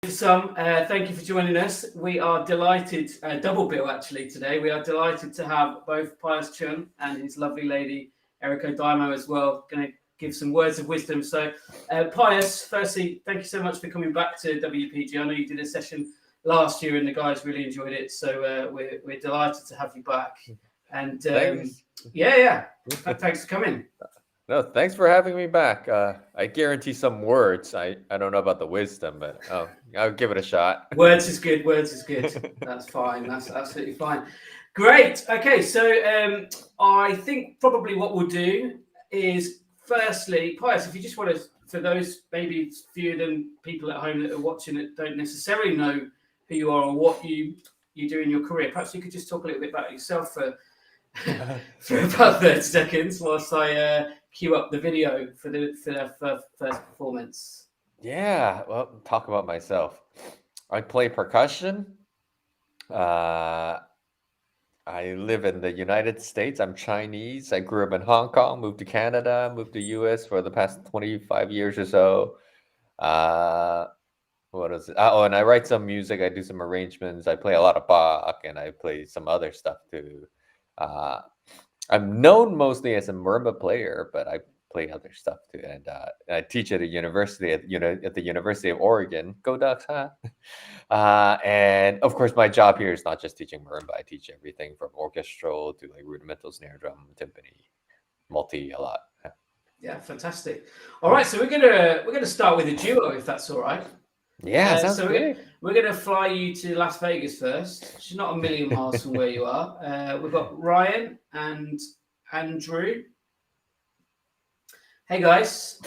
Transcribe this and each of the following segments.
Thank you for joining us. We are delighted, double bill actually today. We are delighted to have both Pius Cheung and his lovely lady Erica Dymo as well. Going to give some words of wisdom. So, Pius, firstly, thank you so much for coming back to WPG. I know you did a session last year and the guys really enjoyed it. So we're delighted to have you back. And Thanks. thanks for coming. No, thanks for having me back. I guarantee some words. I don't know about the wisdom, but I'll give it a shot. Words is good. That's fine. That's absolutely fine. Great. Okay, so I think probably what we'll do is firstly, Pius, if you just want to, for those maybe fewer than people at home that are watching that don't necessarily know who you are or what you do in your career, perhaps you could just talk a little bit about yourself for about 30 seconds whilst I queue up the video for their first performance. Yeah, well, talk about myself. I play percussion. I live in the United States. I'm Chinese. I grew up in Hong Kong, moved to Canada, moved to US for the past 25 years or so. What is it? Oh, and I write some music. I do some arrangements. I play a lot of Bach, and I play some other stuff too. I'm known mostly as a marimba player, but I play other stuff too. And I teach at a university at the University of Oregon. Go Ducks, huh? And of course, my job here is not just teaching marimba. I teach everything from orchestral to like rudimental snare drum, timpani, multi, a lot. Yeah, fantastic. All right, so we're gonna start with a duo, if that's all right. Yeah, sounds great. We're gonna fly you to Las Vegas first. Which is not a million miles from where you are. We've got Ryan and Andrew. Hey guys.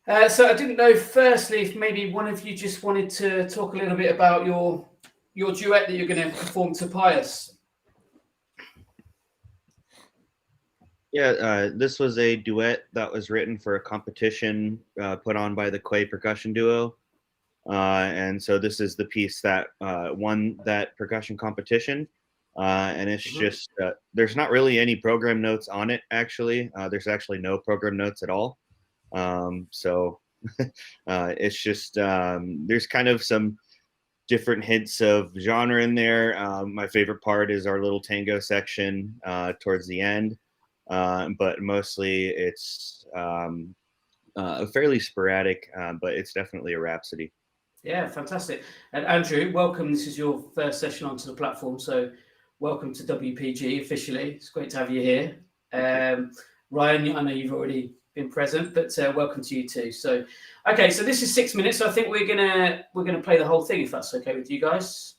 So I didn't know. Firstly, if maybe one of you just wanted to talk a little bit about your duet that you're going to perform to Pius. Yeah, this was a duet that was written for a competition put on by the Quay Percussion Duo. And so this is the piece that won that percussion competition. And it's just, there's not really any program notes on it, actually. There's actually no program notes at all. So it's just, there's kind of some different hints of genre in there. My favorite part is our little tango section towards the end. But mostly it's fairly sporadic, but it's definitely a rhapsody. Yeah, fantastic. And Andrew, welcome. This is your first session onto the platform, so welcome to WPG officially. It's great to have you here. Ryan, I know you've already been present, but welcome to you too. So, okay, so this is 6 minutes. So I think we're gonna play the whole thing if that's okay with you guys.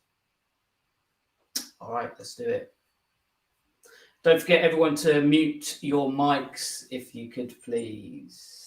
All right, let's do it. Don't forget, everyone, to mute your mics, if you could, please.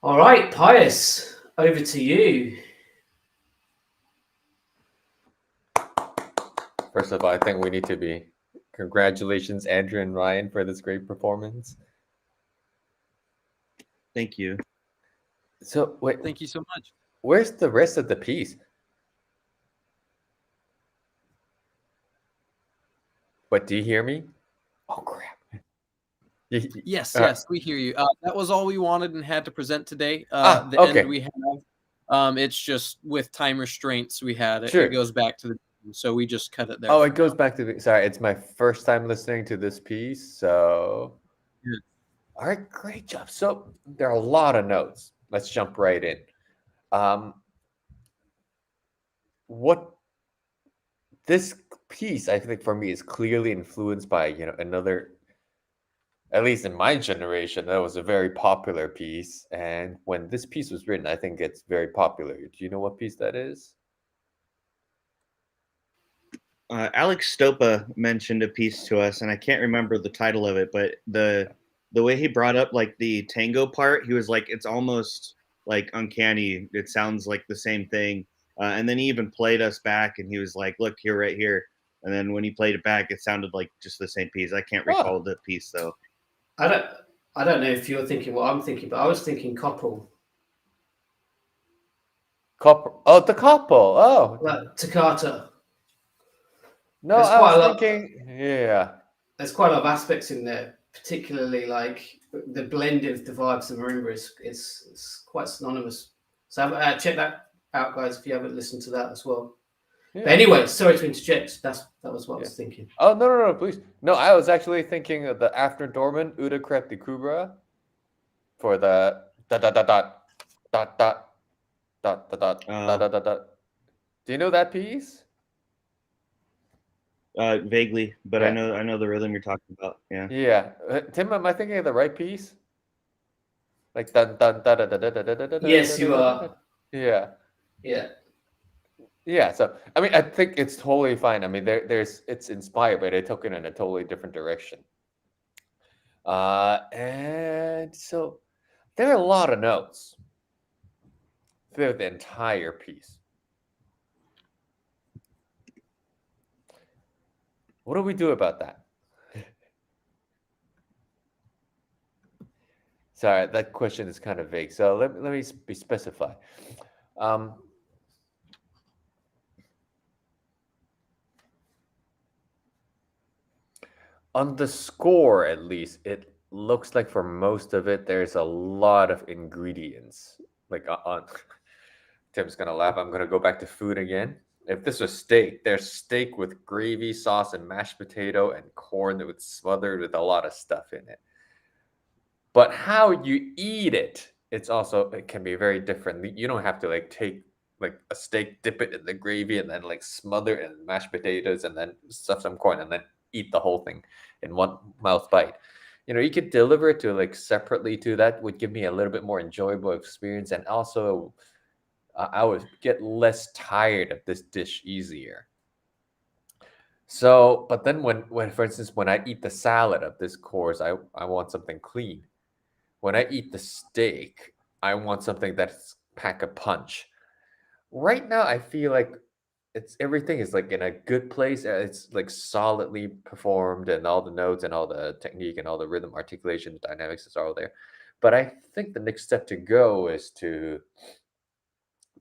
All right, Pius, over to you. First of all, I think we need to be congratulations, Andrew and Ryan, for this great performance. Thank you. So wait, Thank you so much. where's the rest of the piece? What, do you hear me? Oh crap. Yes, yes, we hear you. That was all we wanted and had to present today. The okay. end we have. It's just with time restraints we had. Sure. It goes back to the so we just cut it there. Oh, it goes back to the. Sorry, it's my first time listening to this piece, so. Yeah. All right, great job. So there are a lot of notes. Let's jump right in. What this piece, I think, for me, is clearly influenced by another. At least in my generation, that was a very popular piece. And when this piece was written, I think it's very popular. Do you know what piece that is? Alex Stopa mentioned a piece to us, and I can't remember the title of it, but the way he brought up like the tango part, he was like, it's almost like uncanny. It sounds like the same thing. And then he even played us back, and he was like, look, here, right here. And then when he played it back, it sounded like just the same piece. I can't recall the piece though. I don't know if you're thinking what I'm thinking, but I was thinking couple. Couple. Oh, the couple. Oh, Like toccata. no, There's I quite a was lot- thinking. Yeah. There's quite a lot of aspects in there, particularly like the blend of the vibes of marimba is quite synonymous. So check that out, guys, if you haven't listened to that as well. Yeah. But anyway, sorry to interject. That was what I was thinking. Oh, no, please. No, I was actually thinking of the After Dorman, Uda Krep de Kubra for the dot dot dot dot dot dot dot dot dot dot dot dot dot. Do you know that piece? Vaguely, but Yeah. I know the rhythm you're talking about. Yeah. Yeah. Tim, am I thinking of the right piece? Like dun dun dun dun dun dun dun dun dun. Yes, you are. Yeah. Yeah. Yeah, so I mean, I think it's totally fine. I mean, it's inspired, but they took it in a totally different direction. And so there are a lot of notes through the entire piece. What do we do about that? Sorry, that question is kind of vague. So let me be specified. On the score, at least, it looks like for most of it, there's a lot of ingredients. Like on Tim's gonna laugh. I'm gonna go back to food again. If this was steak, there's steak with gravy, sauce, and mashed potato, and corn that was smothered with a lot of stuff in it. But how you eat it, it can be very different. You don't have to like take like a steak, dip it in the gravy, and then like smother it in mashed potatoes, and then stuff some corn, and then eat the whole thing in one mouth bite. You could deliver it to like separately too. That would give me a little bit more enjoyable experience, and also I would get less tired of this dish easier. So, but then when for instance, when I eat the salad of this course, I want something clean. When I eat the steak, I want something that's pack a punch. Right now, I feel like everything is like in a good place. It's like solidly performed, and all the notes and all the technique and all the rhythm articulation dynamics is all there. But I think the next step to go is to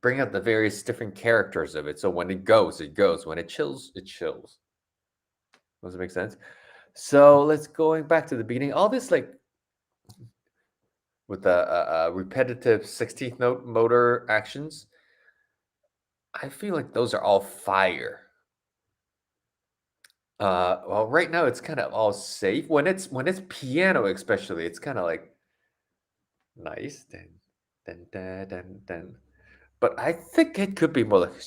bring out the various different characters of it. So when it goes, it goes. When it chills, it chills. Does it make sense? So let's going back to the beginning. All this like with the repetitive 16th note motor actions, I feel like those are all fire. Well, right now it's kind of all safe. When it's piano, especially, it's kind of like nice. Then. But I think it could be more like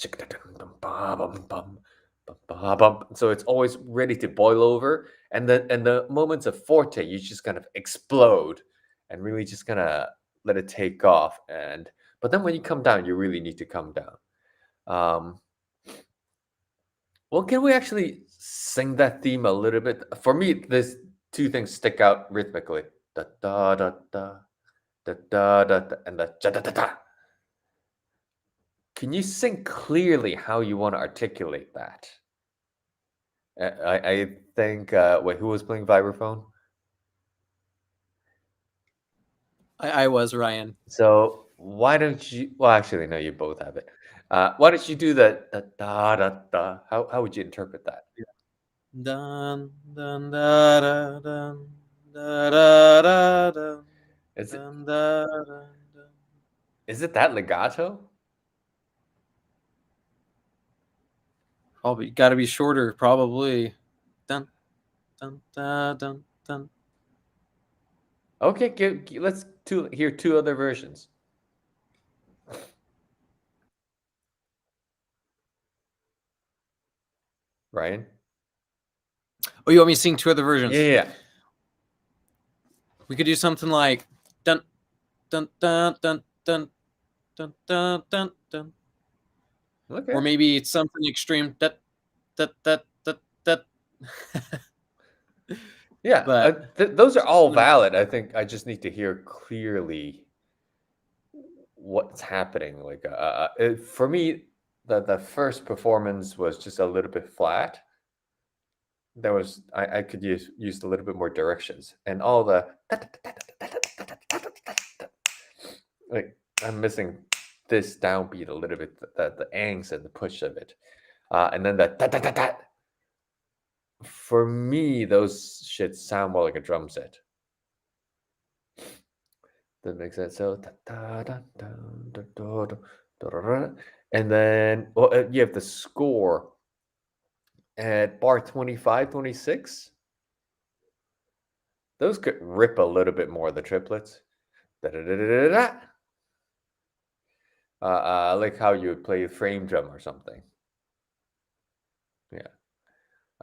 so it's always ready to boil over, and then in the moments of forte, you just kind of explode and really just kind of let it take off. But then when you come down, you really need to come down. Well, can we actually sing that theme a little bit? For me, there's two things stick out rhythmically. Da da da da da da da, da and the da da da da. Can you sing clearly how you want to articulate that? I think wait, who was playing vibraphone? I was Ryan. So why don't you? Well, actually, no, you both have it. Why don't you do the da da da? How would you interpret that? Dun dun da da dun da da da dun Is it dun da da dun. is it that legato? Probably got to be shorter. Probably. Dun dun da dun dun. Okay, let's hear two other versions. Ryan? Oh, you want me to sing two other versions? Yeah. We could do something like dun dun dun dun dun dun dun dun dun. Okay. Or maybe it's something extreme. That that that that that. Yeah, But those are all valid. I think I just need to hear clearly what's happening. Like, for me, the first performance was just a little bit flat. There was I could use a little bit more directions, and all the like I'm missing this downbeat a little bit, the angst and the push of it, and then the for me, those shit sound more like a drum set. That makes sense. So, and then you have the score at bar 25, 26. Those could rip a little bit more, the triplets. I like how you would play frame drum or something. Yeah.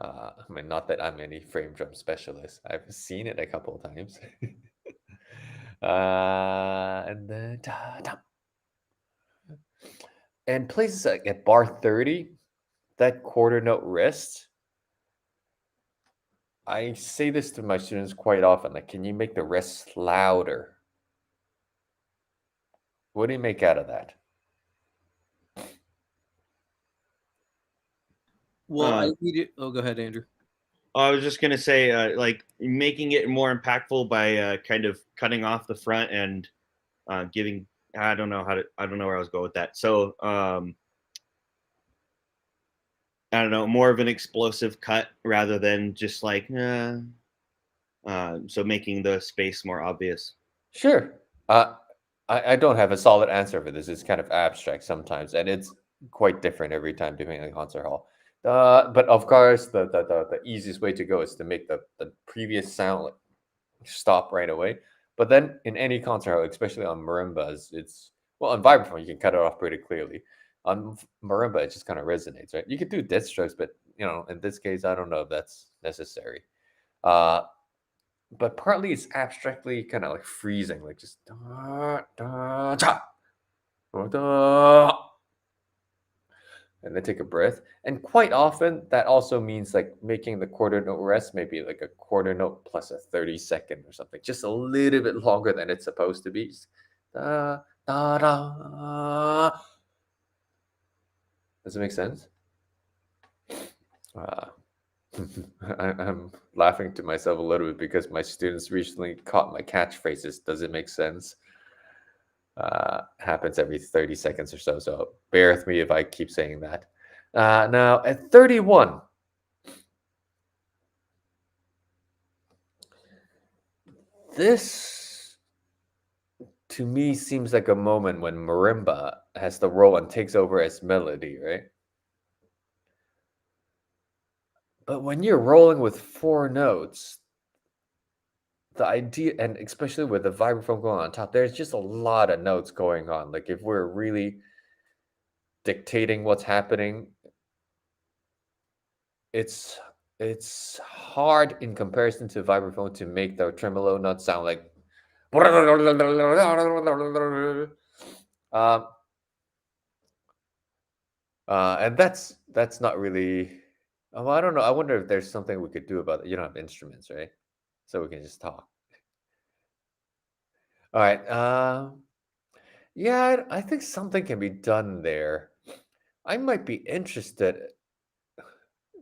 I mean, not that I'm any frame drum specialist. I've seen it a couple of times. And then and places like at bar 30, that quarter note rest. I say this to my students quite often, like, can you make the rest louder? What do you make out of that? well, oh, go ahead, Andrew. I was just gonna say, like making it more impactful by kind of cutting off the front and giving. I don't know where I was going with that. So I don't know, more of an explosive cut rather than just like, so making the space more obvious. Sure. I don't have a solid answer for this. It's kind of abstract sometimes, and it's quite different every time depending on the concert hall. But of course, the easiest way to go is to make the previous sound like stop right away. But then in any concert hall, especially on marimbas, it's well on vibraphone you can cut it off pretty clearly. On marimba, it just kind of resonates, right? You could do death strokes, but in this case, I don't know if that's necessary. But partly it's abstractly kind of like freezing, like just da, da, da, da, and then take a breath. And quite often that also means like making the quarter note rest, maybe like a quarter note plus a 30-second or something, just a little bit longer than it's supposed to be. Just, da, da, da. Does it make sense? I'm laughing to myself a little bit because my students recently caught my catchphrases. Does it make sense? Happens every 30 seconds or so. So bear with me if I keep saying that. Now at 31, this to me seems like a moment when marimba has the role and takes over as melody, right? But when you're rolling with 4 notes, the idea, and especially with the vibraphone going on top, there's just a lot of notes going on. Like if we're really dictating what's happening, it's hard in comparison to vibraphone to make the tremolo not sound like and that's not really well, I don't know. I wonder if there's something we could do about it. You don't have instruments, right? So we can just talk. All right. Yeah, I think something can be done there. I might be interested.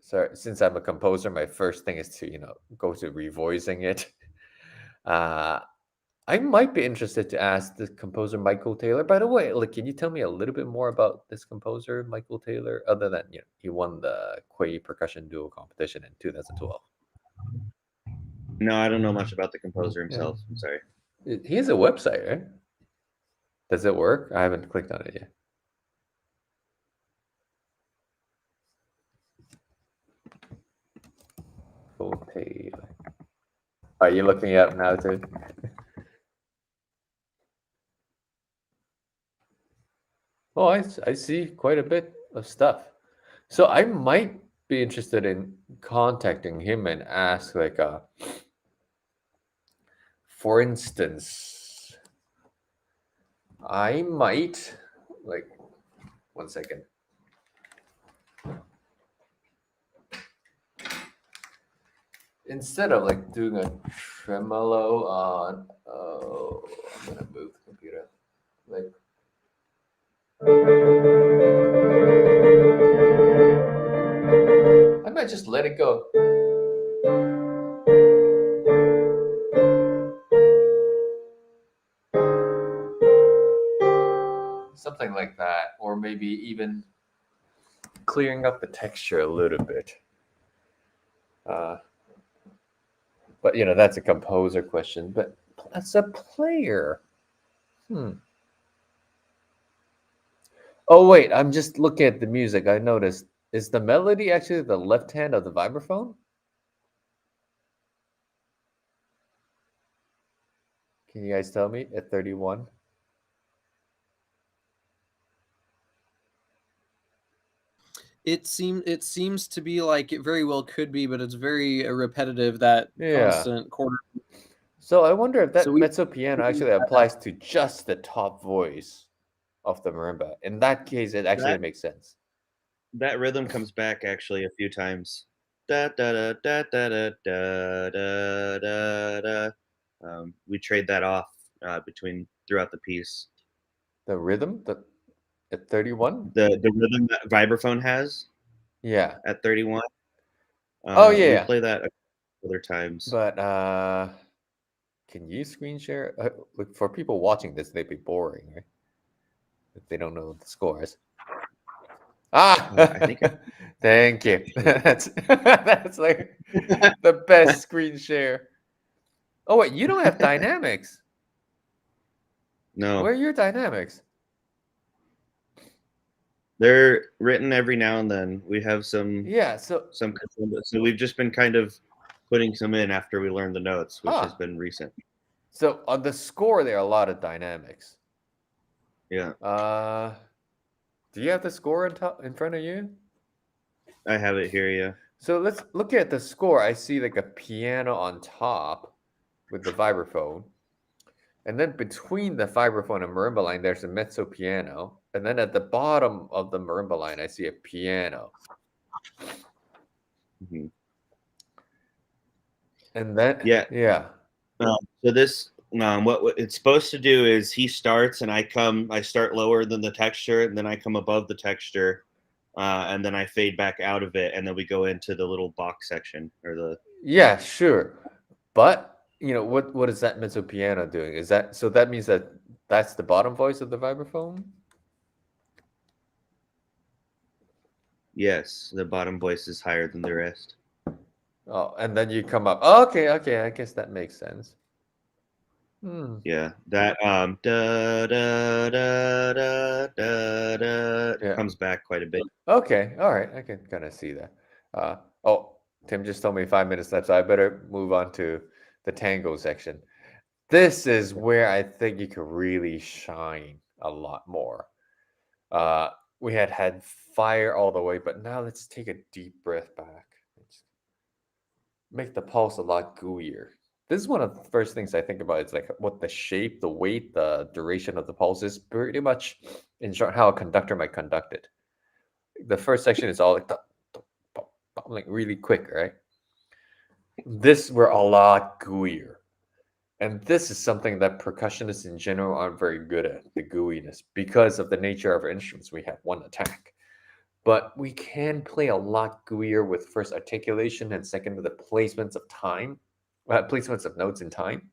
So since I'm a composer, my first thing is to go to revoicing it. Uh, I might be interested to ask the composer Michael Taylor. By the way, like, can you tell me a little bit more about this composer, Michael Taylor, other than he won the Quay Percussion Duo competition in 2012? No, I don't know much about the composer Yeah. himself. I'm sorry. He has a website, right? Does it work? I haven't clicked on it yet. Okay. Are you looking it up now too? Oh, I see quite a bit of stuff. So I might be interested in contacting him and ask, like, for instance, I might, like, 1 second. Instead of like doing a tremolo on, oh, I'm gonna move the computer. Like, I might just let it go. Something like that, or maybe even clearing up the texture a little bit. But that's a composer question. But as a player, Oh wait, I'm just looking at the music. I noticed, is the melody actually the left hand of the vibraphone? Can you guys tell me at 31? It seems to be like it very well could be, but it's very repetitive, that Yeah. constant quarter. So I wonder if that So we- mezzo piano actually applies to just the top voice of the marimba. In that case, it actually makes sense. That rhythm comes back actually a few times. Da da da da da da da da da. We trade that off throughout the piece. The rhythm, at 31? The rhythm that vibraphone has Yeah. at 31. Oh We yeah. play that other times. But can you screen share? Look, for people watching this, they'd be boring, right? If they don't know the scores. I think Thank you. That's like the best screen share. Oh wait, you don't have dynamics. no. Where are your dynamics? They're written every now and then. We have some Yeah, so we've just been kind of putting some in after we learned the notes, which has been recent. So on the score, there are a lot of dynamics. Yeah. Do you have the score in front of you? I have it here, yeah. So let's look at the score. I see like a piano on top with the vibraphone. And then between the vibraphone and marimba line, there's a mezzo piano. And then at the bottom of the marimba line, I see a piano. Mm-hmm. And then, yeah. So this, what it's supposed to do is he starts and I start lower than the texture, and then I come above the texture, and then I fade back out of it, and then we go into the little box section or the. Yeah, sure. But what is that mezzo piano doing? Is that so? That means that's the bottom voice of the vibraphone. Yes, the bottom voice is higher than the rest. Oh, and then you come up. Oh, okay. I guess that makes sense. Yeah, that da da da da da da comes back quite a bit. Okay, all right. I can kind of see that. Tim just told me 5 minutes left, so I better move on to the tango section. This is where I think you could really shine a lot more. We had fire all the way, but now let's take a deep breath back. Make the pulse a lot gooier. This is one of the first things I think about. It's like what the shape, the weight, the duration of the pulse is. Pretty much, in short, how a conductor might conduct it. The first section is all like really quick, right? This we're a lot gooier. And this is something that percussionists in general aren't very good at, the gooiness, because of the nature of our instruments. We have one attack. But we can play a lot gooier with first articulation and second with the placements of placements of notes in time.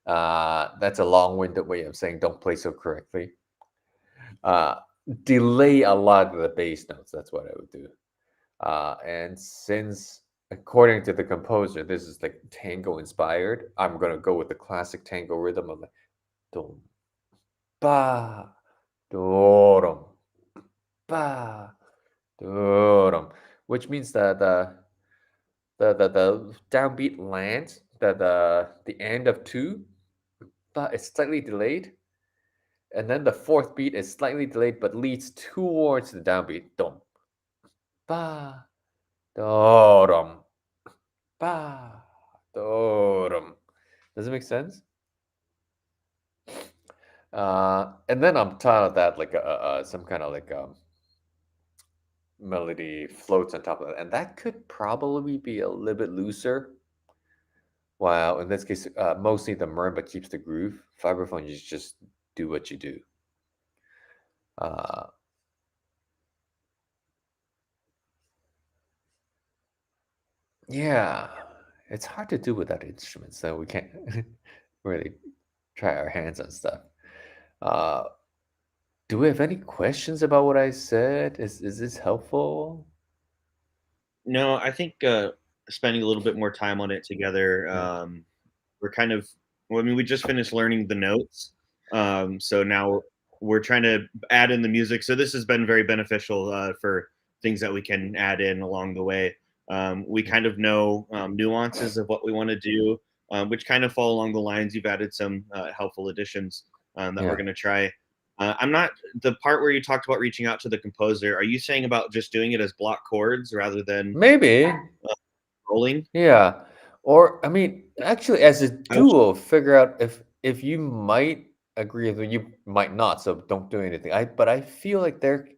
That's a long-winded way of saying don't play so correctly. Delay a lot of the bass notes. That's what I would do. And since, according to the composer, this is like tango inspired, I'm gonna go with the classic tango rhythm of like dum ba dum ba dum, which means that the downbeat lands, that the end of two but is slightly delayed, and then the fourth beat is slightly delayed but leads towards the downbeat. Dum ba dum ba dum. Does it make sense? And then on top of that, like some kind of like melody floats on top of it, and that could probably be a little bit looser. While in this case, mostly the marimba keeps the groove. Vibraphone, you just do what you do. Yeah, it's hard to do without instruments, so we can't really try our hands on stuff. Do we have any questions about what I said? Is this helpful? No, I think spending a little bit more time on it together, we're kind of, well, I mean, we just finished learning the notes. So now we're trying to add in the music. So this has been very beneficial for things that we can add in along the way. We kind of know nuances of what we want to do, which kind of fall along the lines. You've added some helpful additions that we're going to try. I'm not, the part where you talked about reaching out to the composer. Are you saying about just doing it as block chords rather than Maybe. rolling? Yeah. Or I mean, actually, as a duo, figure out if you might agree with me, you might not. So don't do anything. But I feel like there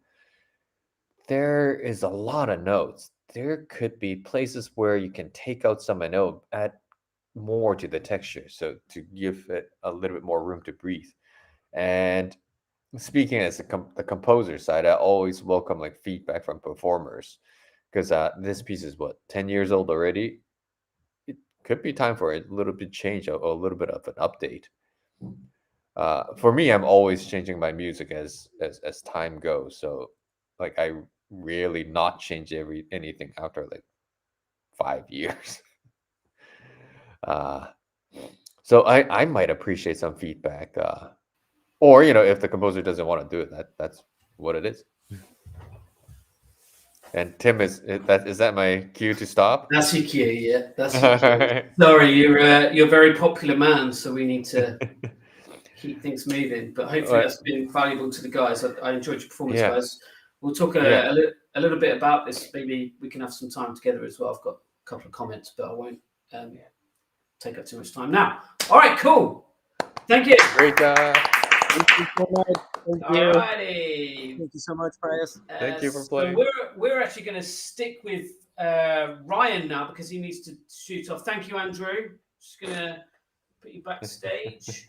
is a lot of notes. There could be places where you can take out some and add more to the texture, so to give it a little bit more room to breathe. And speaking as the composer side, I always welcome like feedback from performers, because this piece is what, 10 years old already. It could be time for a little bit change, or a little bit of an update. For me, I'm always changing my music as time goes. So like I really not change anything after like 5 years. So I might appreciate some feedback. Or if the composer doesn't want to do it, that's what it is. And Tim, is that my cue to stop? That's your cue, yeah. That's your cue. Sorry, you're a very popular man, so we need to keep things moving. But hopefully that's been valuable to the guys. I enjoyed your performance, guys. We'll talk a little bit about this. Maybe we can have some time together as well. I've got a couple of comments, but I won't take up too much time now. All right, cool. Thank you. Great job. Thank you so much. Thank you. Alrighty. Thank you so much, Pius. Thank you for playing. So we're actually going to stick with Ryan now, because he needs to shoot off. Thank you, Andrew. Just going to put you backstage.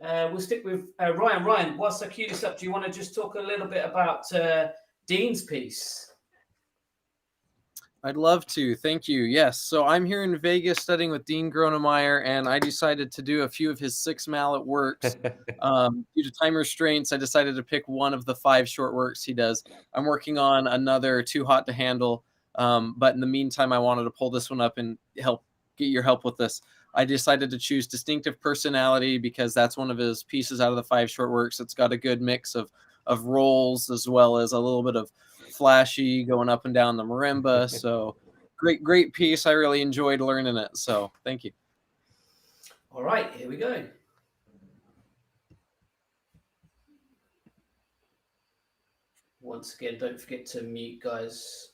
We'll stick with Ryan. Ryan, whilst I cue this up, do you want to just talk a little bit about Dean's piece? I'd love to. Thank you. Yes. So I'm here in Vegas studying with Dean Gronemeyer, and I decided to do a few of his 6 mallet works. Due to time restraints, I decided to pick one of the 5 short works he does. I'm working on another Too Hot to Handle, but in the meantime, I wanted to pull this one up and get your help with this. I decided to choose Distinctive Personality because that's one of his pieces out of the 5 short works. It's got a good mix of rolls, as well as a little bit of flashy going up and down the marimba. So great piece. I really enjoyed learning it. So thank you. All right, here we go. Once again, don't forget to mute, guys.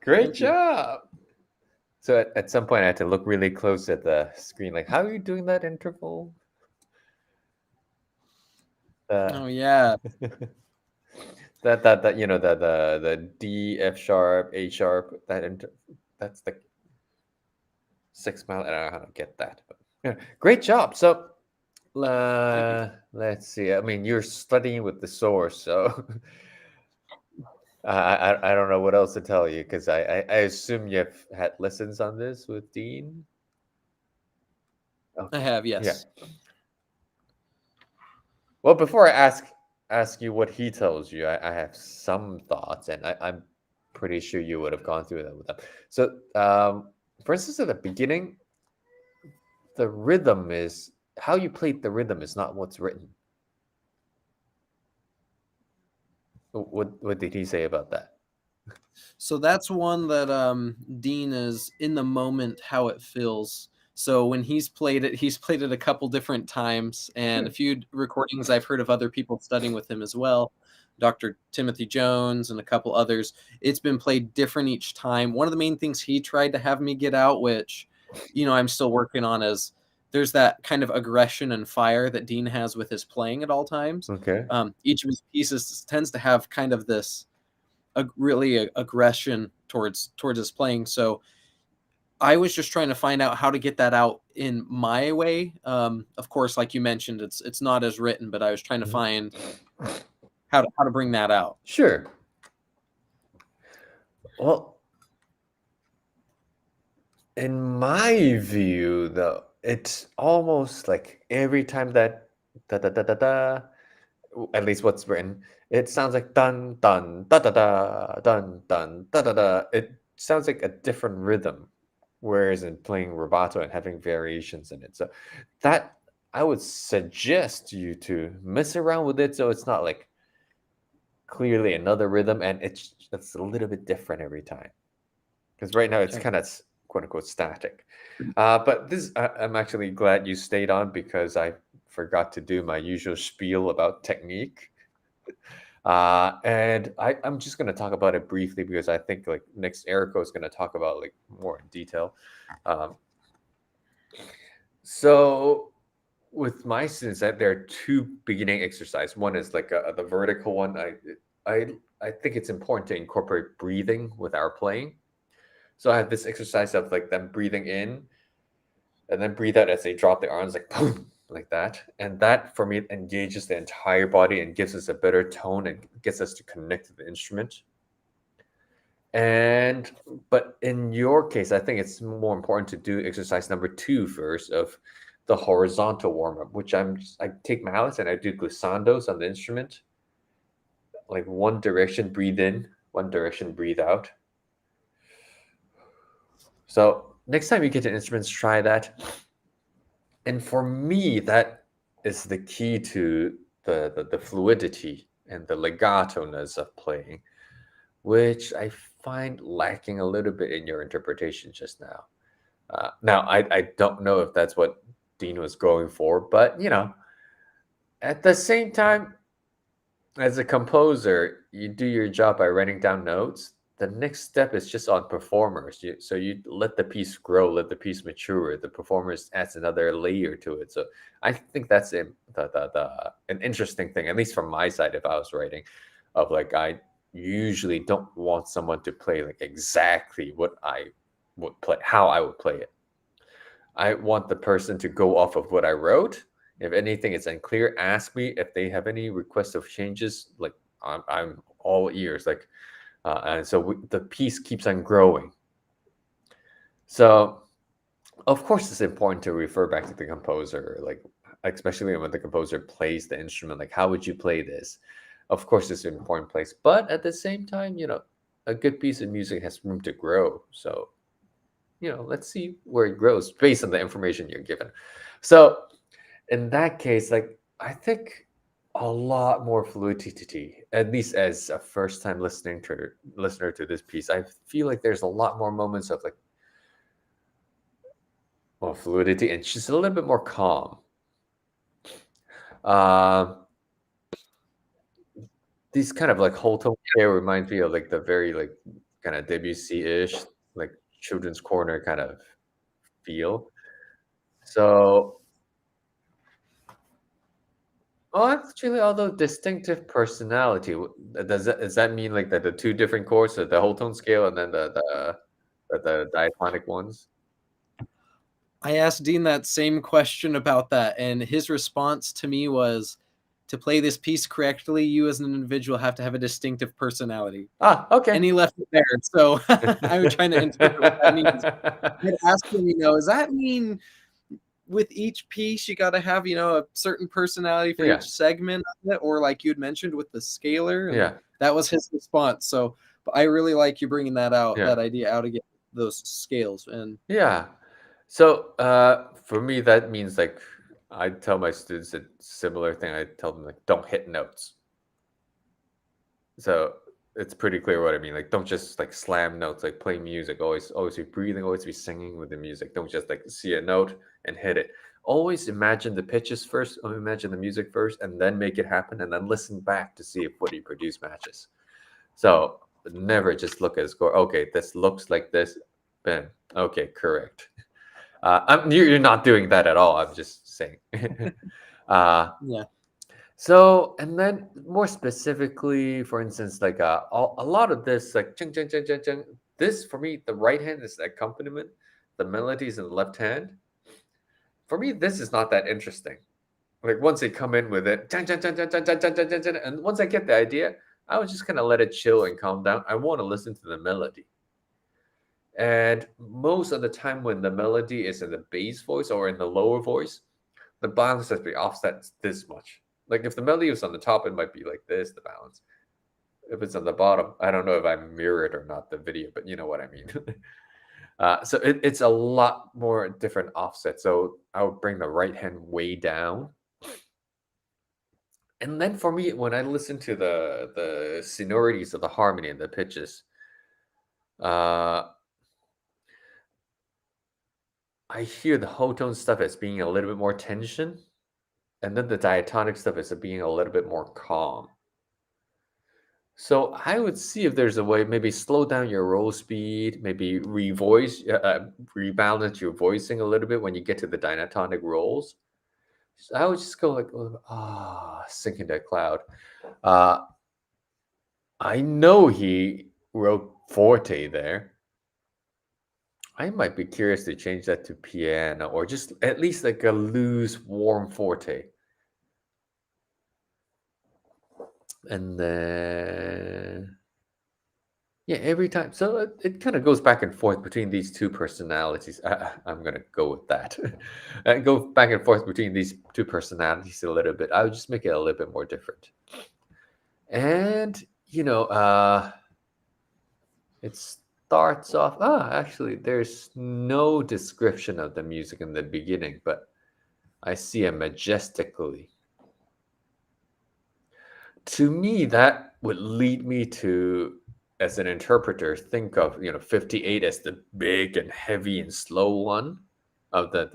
Great Thank you. job. So at some point, I had to look really close at the screen. Like, how are you doing that interval? Oh yeah. That you know the D, F sharp, A sharp. That's the 6 mile. I don't know how to get that. But yeah, great job. So let's see. I mean, you're studying with the source, so I don't know what else to tell you because I assume you've had lessons on this with Dean. I have, Yeah. yes. Well, before I ask you what he tells you, I have some thoughts, and I'm pretty sure you would have gone through that with them. So, for instance, at the beginning, the rhythm is how you played the rhythm is not what's written. What did he say about that? So that's one that Dean is in the moment how it feels. So when he's played it a couple different times, and a few recordings I've heard of other people studying with him as well, Dr. Timothy Jones and a couple others. It's been played different each time. One of the main things he tried to have me get out, which, I'm still working on, is there's that kind of aggression and fire that Dean has with his playing at all times. Okay. Each of his pieces tends to have kind of this really aggression towards his playing. So I was just trying to find out how to get that out in my way. Of course, like you mentioned, it's not as written, but I was trying to find how to bring that out. Sure. Well, in my view, though, it's almost like every time that da da da da da, at least what's written, it sounds like dun dun da da da dun dun da da da. It sounds like a different rhythm, whereas in playing rubato and having variations in it. So that I would suggest you to mess around with it so it's not like clearly another rhythm and it's a little bit different every time. Because right now it's Okay. kind of quote unquote static. But this I'm actually glad you stayed on because I forgot to do my usual spiel about technique. And I'm just going to talk about it briefly because I think like next Erico is going to talk about like more in detail. So with my students, there are two beginning exercises. One is like the vertical one. I think it's important to incorporate breathing with our playing. So I have this exercise of like them breathing in and then breathe out as they drop their arms like boom, like that. And that for me engages the entire body and gives us a better tone and gets us to connect to the instrument. But in your case, I think it's more important to do exercise number 2 first of the horizontal warm-up, which I take mallets and I do glissandos on the instrument. Like one direction, breathe in, one direction, breathe out. So next time you get to instruments, try that. And for me, that is the key to the fluidity and the legato-ness of playing, which I find lacking a little bit in your interpretation just now. Now, I don't know if that's what Dean was going for, but, at the same time, as a composer, you do your job by writing down notes. The next step is just on performers. So you let the piece grow, let the piece mature. The performers adds another layer to it. So I think that's an interesting thing, at least from my side, if I was writing, of like I usually don't want someone to play like exactly what I would play, how I would play it. I want the person to go off of what I wrote. If anything is unclear, ask me. If they have any requests of changes, like I'm all ears. Like, and so the piece keeps on growing. So, of course, it's important to refer back to the composer, like especially when the composer plays the instrument. Like, how would you play this? Of course, it's an important place, but at the same time, a good piece of music has room to grow. So let's see where it grows based on the information you're given. So in that case, like I think a lot more fluidity, at least as a first time listener to this piece, I feel like there's a lot more moments of like fluidity and just a little bit more calm. These kind of like whole tone scale reminds me of like the very like kind of Debussy-ish, like children's corner kind of feel. So, actually, although distinctive personality, does that mean like that the two different chords, so the whole tone scale and then the diatonic ones? I asked Dean that same question about that, and his response to me was, to play this piece correctly, you as an individual have to have a distinctive personality. Okay. And he left it there. So I was trying to interpret what that means. I'd ask him, does that mean with each piece you got to have, a certain personality for Yeah. each segment of it? Or like you'd mentioned with the scalar? And Yeah. that was his response. So but I really like you bringing that out, Yeah. that idea out again, those scales. And Yeah. So for me, that means like I tell my students a similar thing. I tell them like don't hit notes. So it's pretty clear what I mean. Like don't just like slam notes, like play music. Always be breathing, always be singing with the music. Don't just like see a note and hit it. Always imagine the pitches first, or imagine the music first, and then make it happen, and then listen back to see if what you produce matches. So never just look at a score. Okay, this looks like this. Bam. Okay, correct. You're not doing that at all. I'm just saying. yeah. So, and then more specifically, for instance, like a lot of this, like chung, chung, chung, chung, chung, this for me, the right hand is the accompaniment, the melodies in the left hand. For me, this is not that interesting. Like once they come in with it, chung, chung, chung, chung, chung, chung, chung, chung, chung, chung, and once I get the idea, I would just kind of let it chill and calm down. I want to listen to the melody. And most of the time when the melody is in the bass voice or in the lower voice, the balance has to be offset this much. Like if the melody is on the top, it might be like this, the balance. If it's on the bottom, I don't know if I mirrored or not the video, but you know what I mean. So it's a lot more different offset. So I would bring the right hand way down. And then for me, when I listen to the sonorities of the harmony and the pitches, I hear the whole tone stuff as being a little bit more tension, and then the diatonic stuff as being a little bit more calm. So I would see if there's a way, maybe slow down your roll speed, maybe rebalance your voicing a little bit when you get to the diatonic rolls. So I would just go like, sink into a cloud. I know he wrote forte there. I might be curious to change that to piano or just at least like a loose, warm forte. And then, yeah, every time. So it kind of goes back and forth between these two personalities. I'm going to go with that. Go back and forth between these two personalities a little bit. I would just make it a little bit more different. And, it starts off. Actually, there's no description of the music in the beginning, but I see it majestically. To me, that would lead me to, as an interpreter, think of 58 as the big and heavy and slow one of the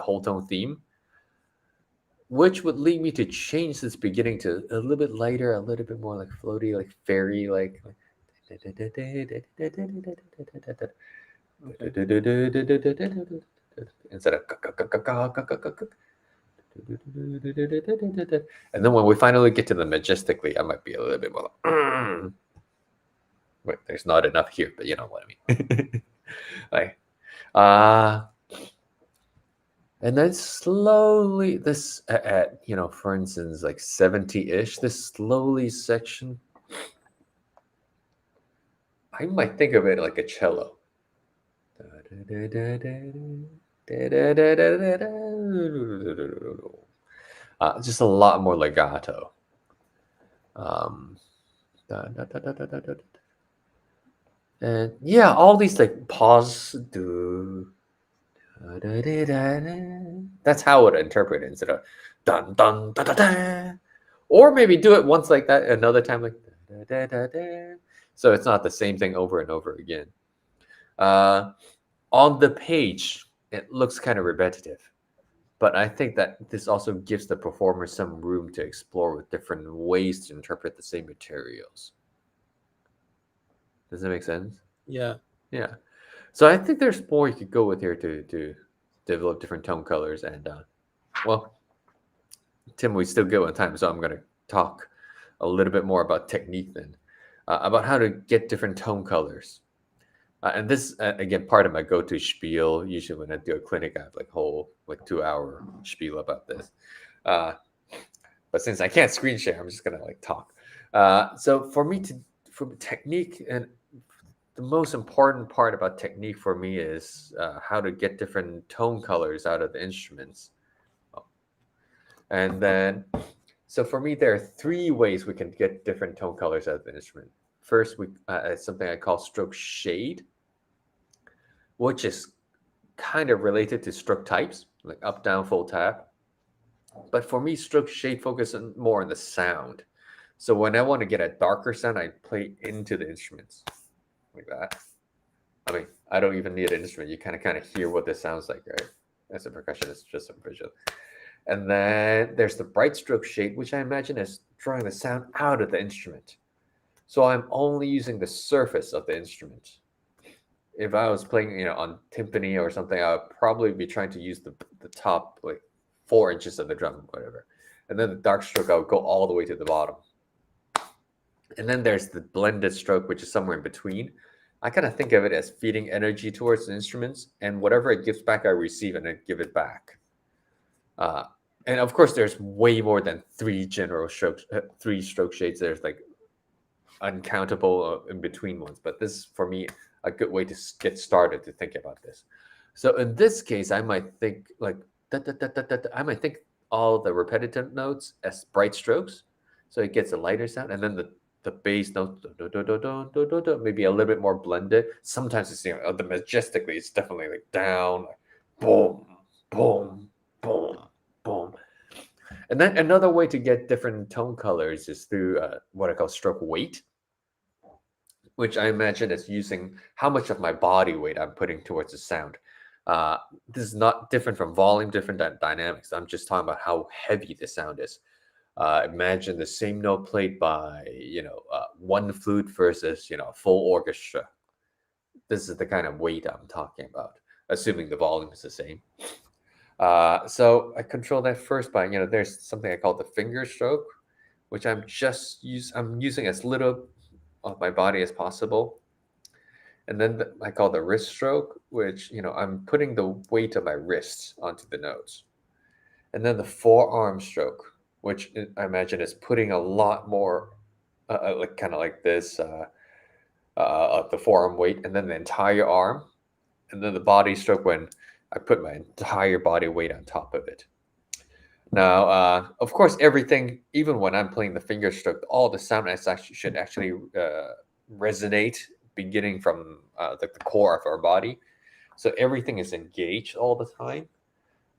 whole tone theme. which would lead me to change this beginning to a little bit lighter, a little bit more like floaty, like fairy, like. Instead of and then when we finally get to the majestically, I might be a little bit more like, wait, there's not enough here, but you know what I mean. Like, and then slowly this at for instance, like 70-ish, this slowly section, I might think of it like a cello. Just a lot more legato. And yeah, all these like pause. That's how I would interpret it instead of dun dun da da da. Or maybe do it once like that, another time like da da da da. So it's not the same thing over and over again. On the page, it looks kind of repetitive, but I think that this also gives the performer some room to explore with different ways to interpret the same materials. Does that make sense? Yeah. Yeah. So I think there's more you could go with here to develop different tone colors. And well, Tim, we still go on time, so I'm going to talk a little bit more about technique then, about how to get different tone colors. And this, again, part of my go-to spiel. Usually when I do a clinic, I have like whole 2-hour spiel about this. But since I can't screen share, I'm just going to like talk. So for me for technique, and the most important part about technique for me is how to get different tone colors out of the instruments. And then, so for me, there are 3 ways we can get different tone colors out of the instrument. First, it's something I call stroke shade, which is kind of related to stroke types, like up, down, full tap. But for me, stroke shade focuses more on the sound. So when I want to get a darker sound, I play into the instruments like that. I mean, I don't even need an instrument. You kind of hear what this sounds like, right? As a percussionist, just a visual. And then there's the bright stroke shade, which I imagine is drawing the sound out of the instrument. So I'm only using the surface of the instrument. If I was playing, on timpani or something, I would probably be trying to use the top, like 4 inches of the drum, whatever. And then the dark stroke, I would go all the way to the bottom. And then there's the blended stroke, which is somewhere in between. I kind of think of it as feeding energy towards the instruments, and whatever it gives back, I receive and then give it back. And of course, there's way more than 3 general strokes, 3 stroke shades. There's like uncountable in between ones, but this is for me a good way to get started to think about this. So in this case, I might think like I might think all the repetitive notes as bright strokes, so it gets a lighter sound, and then the bass note maybe a little bit more blended. Sometimes it's the majestically, it's definitely like down, like boom, boom, boom, boom. And then another way to get different tone colors is through what I call stroke weight, which I imagine is using how much of my body weight I'm putting towards the sound. This is not different from volume, different dynamics. I'm just talking about how heavy the sound is. Imagine the same note played by, one flute versus, a full orchestra. This is the kind of weight I'm talking about, assuming the volume is the same. So I control that first by, there's something I call the finger stroke, which I'm using as little of my body as possible. And then I call the wrist stroke, which, I'm putting the weight of my wrists onto the notes. And then the forearm stroke, which I imagine is putting a lot more, like kind of like this, the forearm weight, and then the entire arm, and then the body stroke when I put my entire body weight on top of it. Now, of course, everything, even when I'm playing the finger stroke, all the sound should actually resonate beginning from the core of our body. So everything is engaged all the time,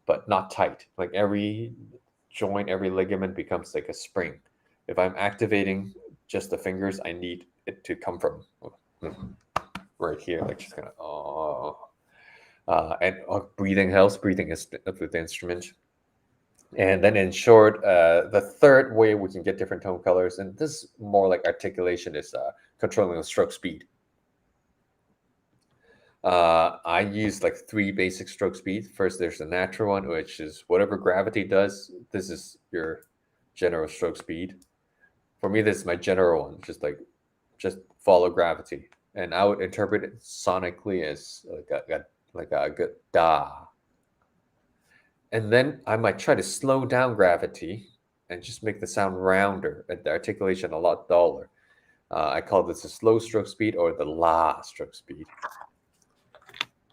but not tight. Like every joint, every ligament becomes like a spring. If I'm activating just the fingers, I need it to come from right here, like just kind of and breathing helps. Breathing is with the instrument. And then in short, the third way we can get different tone colors, and this is more like articulation, is controlling the stroke speed. I use like 3 basic stroke speeds. First, there's the natural one, which is whatever gravity does. This is your general stroke speed. For me, this is my general one, just follow gravity. And I would interpret it sonically as like a good da. And then I might try to slow down gravity and just make the sound rounder and the articulation a lot duller. I call this a slow stroke speed or the la stroke speed.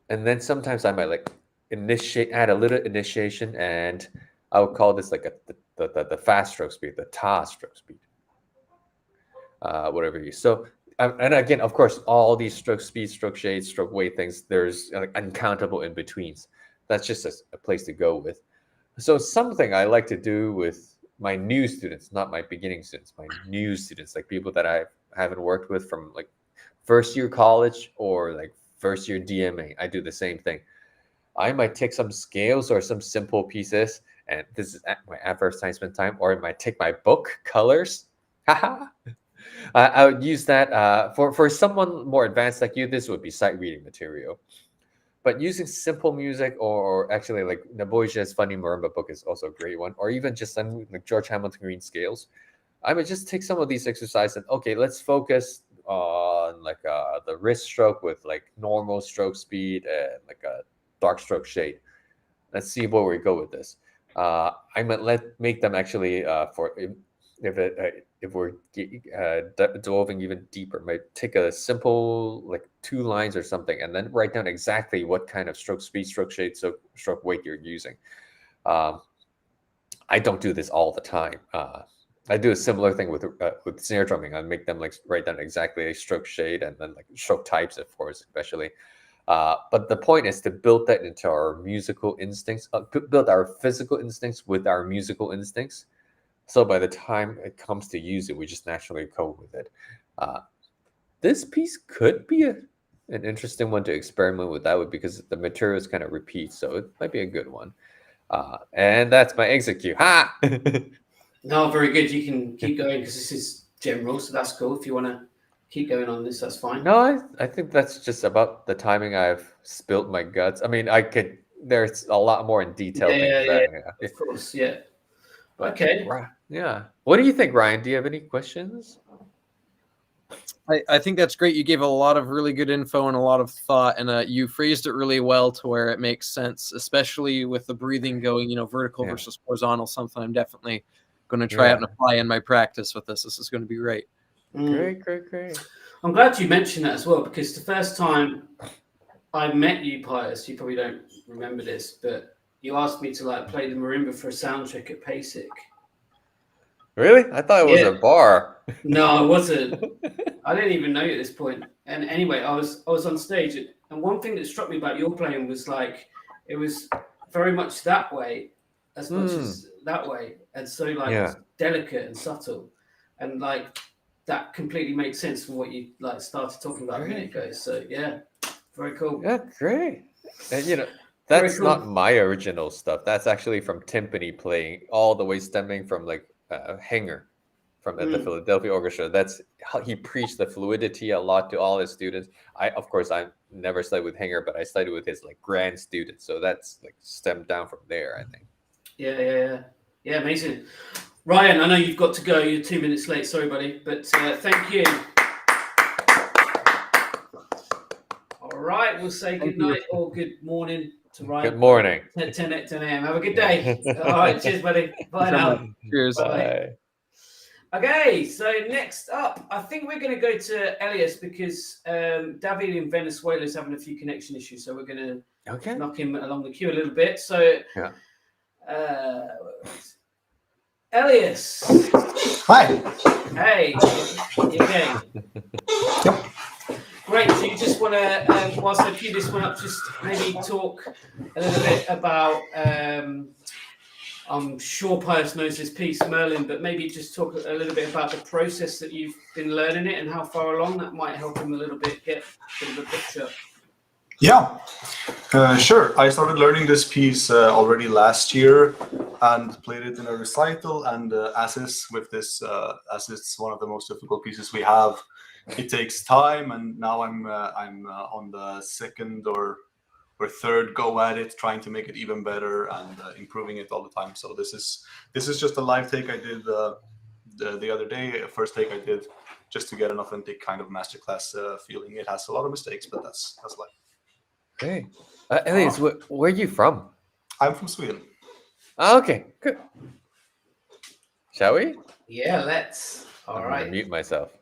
And then sometimes I might like add a little initiation, and I would call this like the fast stroke speed, the ta stroke speed, whatever you. So and again, of course, all these stroke speed, stroke shade, stroke weight things, there's like uncountable in betweens. That's just a place to go with. So something I like to do with my new students, not my beginning students, my new students, like people that I haven't worked with from like first year college or like first year DMA, I do the same thing. I might take some scales or some simple pieces, and this is my advertisement time, or I might take my book colors. I would use that for someone more advanced like you. This would be sight reading material. But using simple music, or actually like Naboja's Funny Marimba book is also a great one, or even just like George Hamilton Green scales, I would just take some of these exercises and okay, let's focus on like the wrist stroke with like normal stroke speed and like a dark stroke shade. Let's see where we go with this. I might make them actually if we're delving even deeper, might take a simple like 2 lines or something, and then write down exactly what kind of stroke speed, stroke shade, so stroke weight you're using. I don't do this all the time. I do a similar thing with snare drumming. I make them like write down exactly a stroke shade and then like stroke types, of course, especially. But the point is to build that into our musical instincts, build our physical instincts with our musical instincts. So by the time it comes to use it, we just naturally cope with it. This piece could be an interesting one to experiment with that with, because the materials kind of repeat, so it might be a good one. And that's my execute. Ha! No, very good. You can keep going because this is general, so that's cool. If you want to keep going on this, that's fine. No, I think that's just about the timing I've spilled my guts. I mean, there's a lot more in detail. Yeah. Of course, yeah. Okay. Yeah. What do you think, Ryan? Do you have any questions? I think that's great. You gave a lot of really good info and a lot of thought, and you phrased it really well to where it makes sense, especially with the breathing going, vertical versus horizontal, something I'm definitely going to try out and apply in my practice with this. This is going to be great. Great. I'm glad you mentioned that as well, because the first time I met you, Pius, you probably don't remember this, but you asked me to like play the marimba for a sound check at PASIC. Really? I thought it was a bar. No, it wasn't. I didn't even know you at this point. And anyway, I was on stage, and one thing that struck me about your playing was like it was very much that way, as much as that way, and so like delicate and subtle, and like that completely makes sense from what you like started talking about a minute ago. So yeah, very cool. Yeah, great. And that's not my original stuff. That's actually from timpani playing, all the way stemming from like Hanger from the Philadelphia Orchestra. That's how he preached the fluidity a lot to all his students. I never studied with Hanger, but I studied with his like grand students. So that's like stemmed down from there, I think. Yeah, amazing. Ryan, I know you've got to go. You're 2 minutes late. Sorry, buddy, but thank you. All right, we'll say good night or good morning to Ryan. Good morning. 10 a.m. Have a good day. All right, cheers, buddy. Bye now. Cheers. Bye. Okay, so next up, I think we're going to go to Elias because David in Venezuela is having a few connection issues, so we're going to knock him along the queue a little bit. So, Elias. Hi. Hey. Okay. Yep. Great. So you just want to, whilst I queue this one up, just maybe talk a little bit about. I'm sure Pius knows this piece, Merlin, but maybe just talk a little bit about the process that you've been learning it and how far along that might help him a little bit get a bit of a picture. Yeah, sure. I started learning this piece already last year and played it in a recital. And as is with this, as it's one of the most difficult pieces we have, it takes time. And now I'm on the second or third go at it, trying to make it even better and improving it all the time. So this is just a live take I did the other day. First take I did just to get an authentic kind of masterclass feeling. It has a lot of mistakes, but that's life. Hey, Elias, where are you from? I'm from Sweden. Oh, okay, good. Shall we? Yeah, let's. All I'm right. gonna mute myself.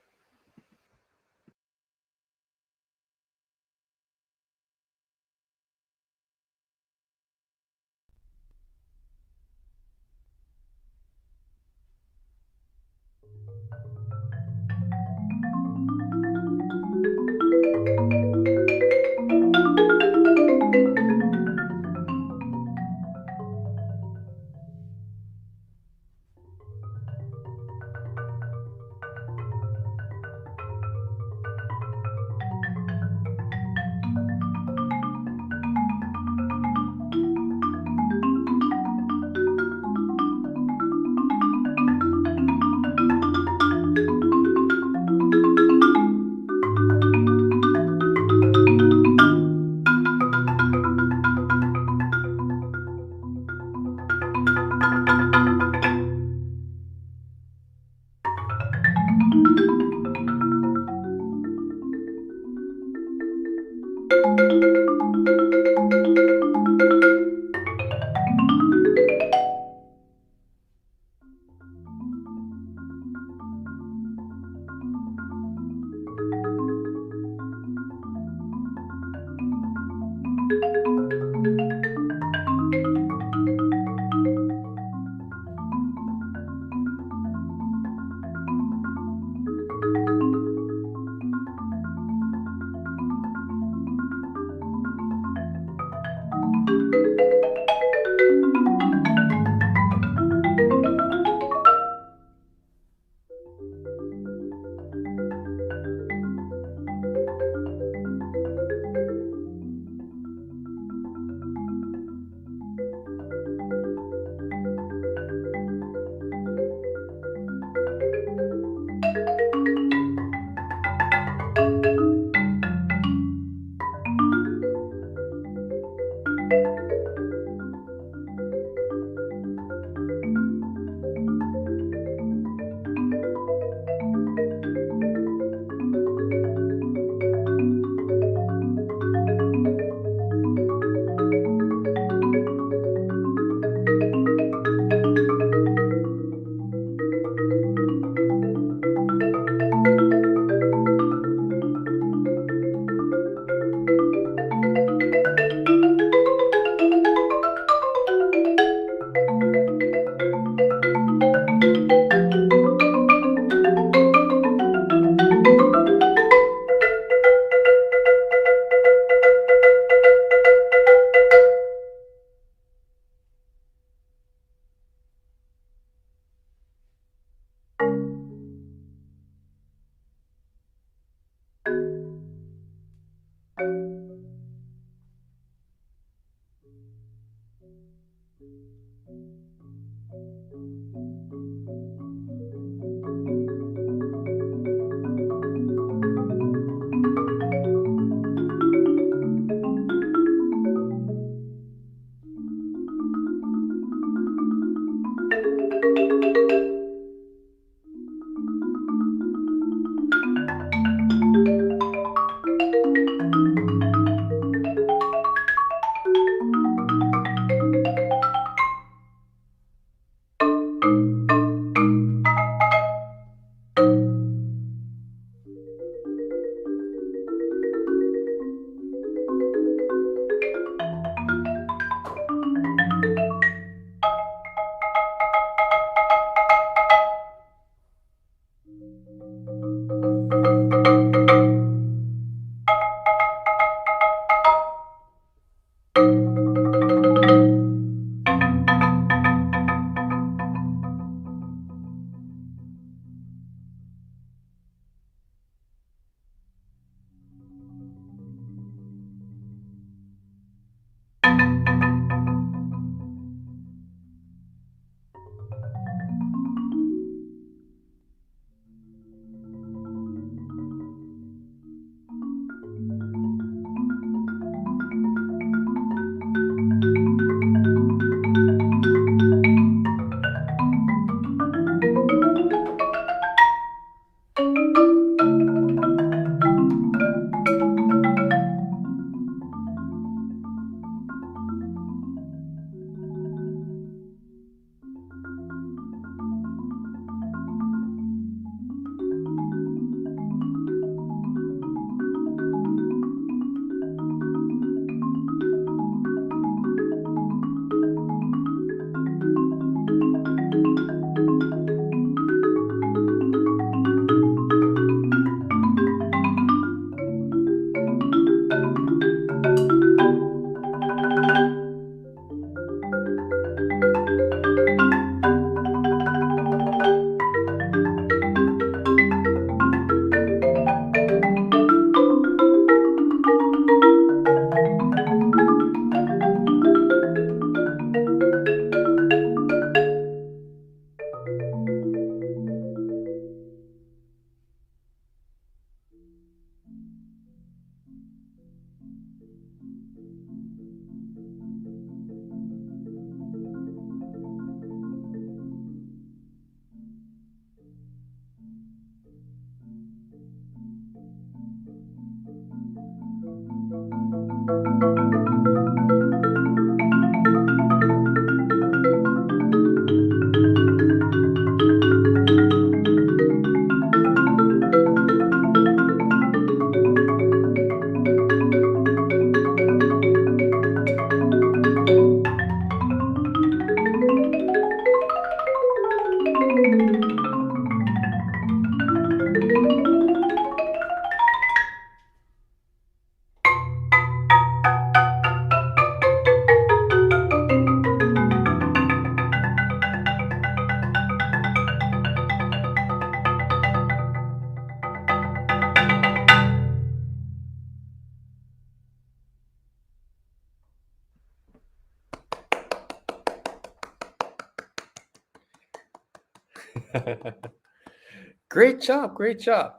Great job, great job.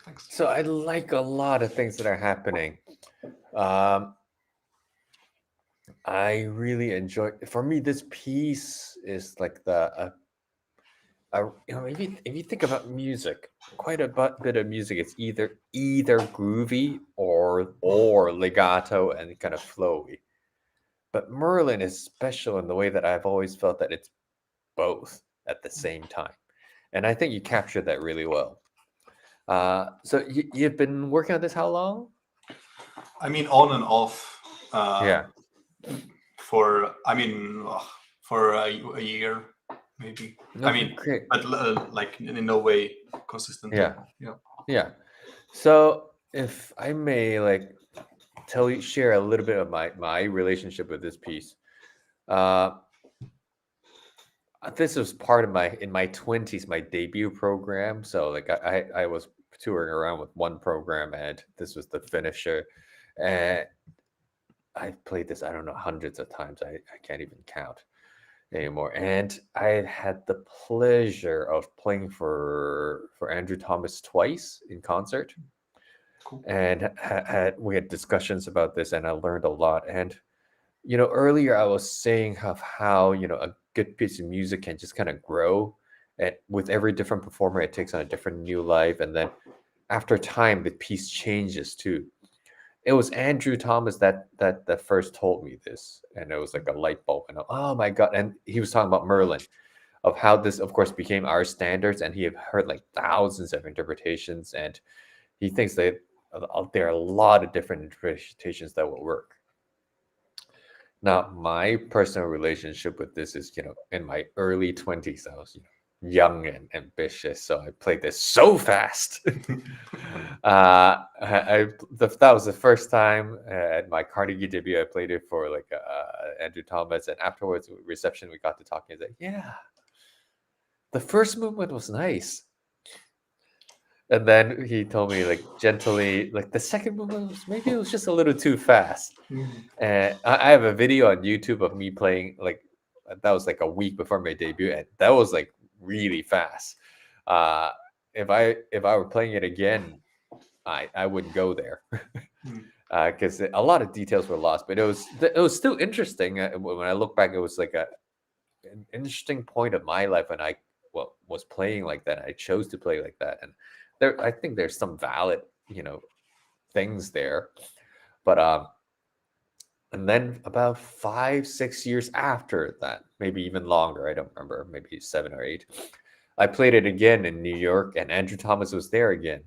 Thanks. So I like a lot of things that are happening. I really enjoy. For me, this piece is like if you think about music, quite a bit of music, it's either groovy or legato and kind of flowy. But Merlin is special in the way that I've always felt that it's both at the same time, and I think you captured that really well. So you've been working on this how long? I mean, on and off. Yeah. For a year, maybe. I Okay, mean, great. but like in no way consistently. Yeah. Yeah. Yeah. So if I may share a little bit of my relationship with this piece. This was part of in my 20s, my debut program. So like I was touring around with one program and this was the finisher. And I played this, I don't know, hundreds of times. I can't even count anymore. And I had the pleasure of playing for Andrew Thomas twice in concert. Cool. And we had discussions about this, and I learned a lot. And earlier I was saying of how a good piece of music can just kind of grow, and with every different performer, it takes on a different new life. And then after time, the piece changes too. It was Andrew Thomas that first told me this, and it was like a light bulb. And oh my god! And he was talking about Merlin, of how this, of course, became our standards, and he had heard like thousands of interpretations, and he thinks that there are a lot of different interpretations that will work. Now, my personal relationship with this is, in my early 20s, I was young and ambitious, so I played this so fast. That was the first time at my Carnegie debut. I played it for Andrew Thomas, and afterwards, reception, we got to talking. He's like, "Yeah, the first movement was nice." And then he told me gently, the second movement maybe it was just a little too fast. And I have a video on YouTube of me playing that was a week before my debut, and that was really fast. If I were playing it again, I wouldn't go there because a lot of details were lost. But it was still interesting. When I look back, it was an interesting point of my life when I was playing like that. I chose to play like that, and I think there's some valid things there. But and then about 5-6 years after that, maybe even longer, I don't remember, maybe 7 or 8, I played it again in New York, and Andrew Thomas was there again.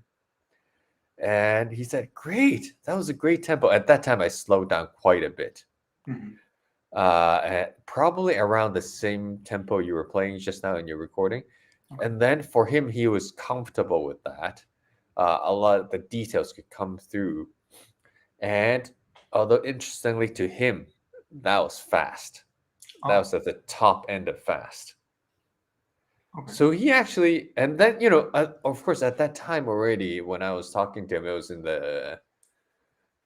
And he said, "Great, that was a great tempo." At that time, I slowed down quite a bit. Probably around the same tempo you were playing just now in your recording. Okay. And then for him, he was comfortable with that. A lot of the details could come through. And although interestingly to him, that was fast. That was at the top end of fast. Okay. So he actually, and then, of course, at that time already, when I was talking to him, it was in the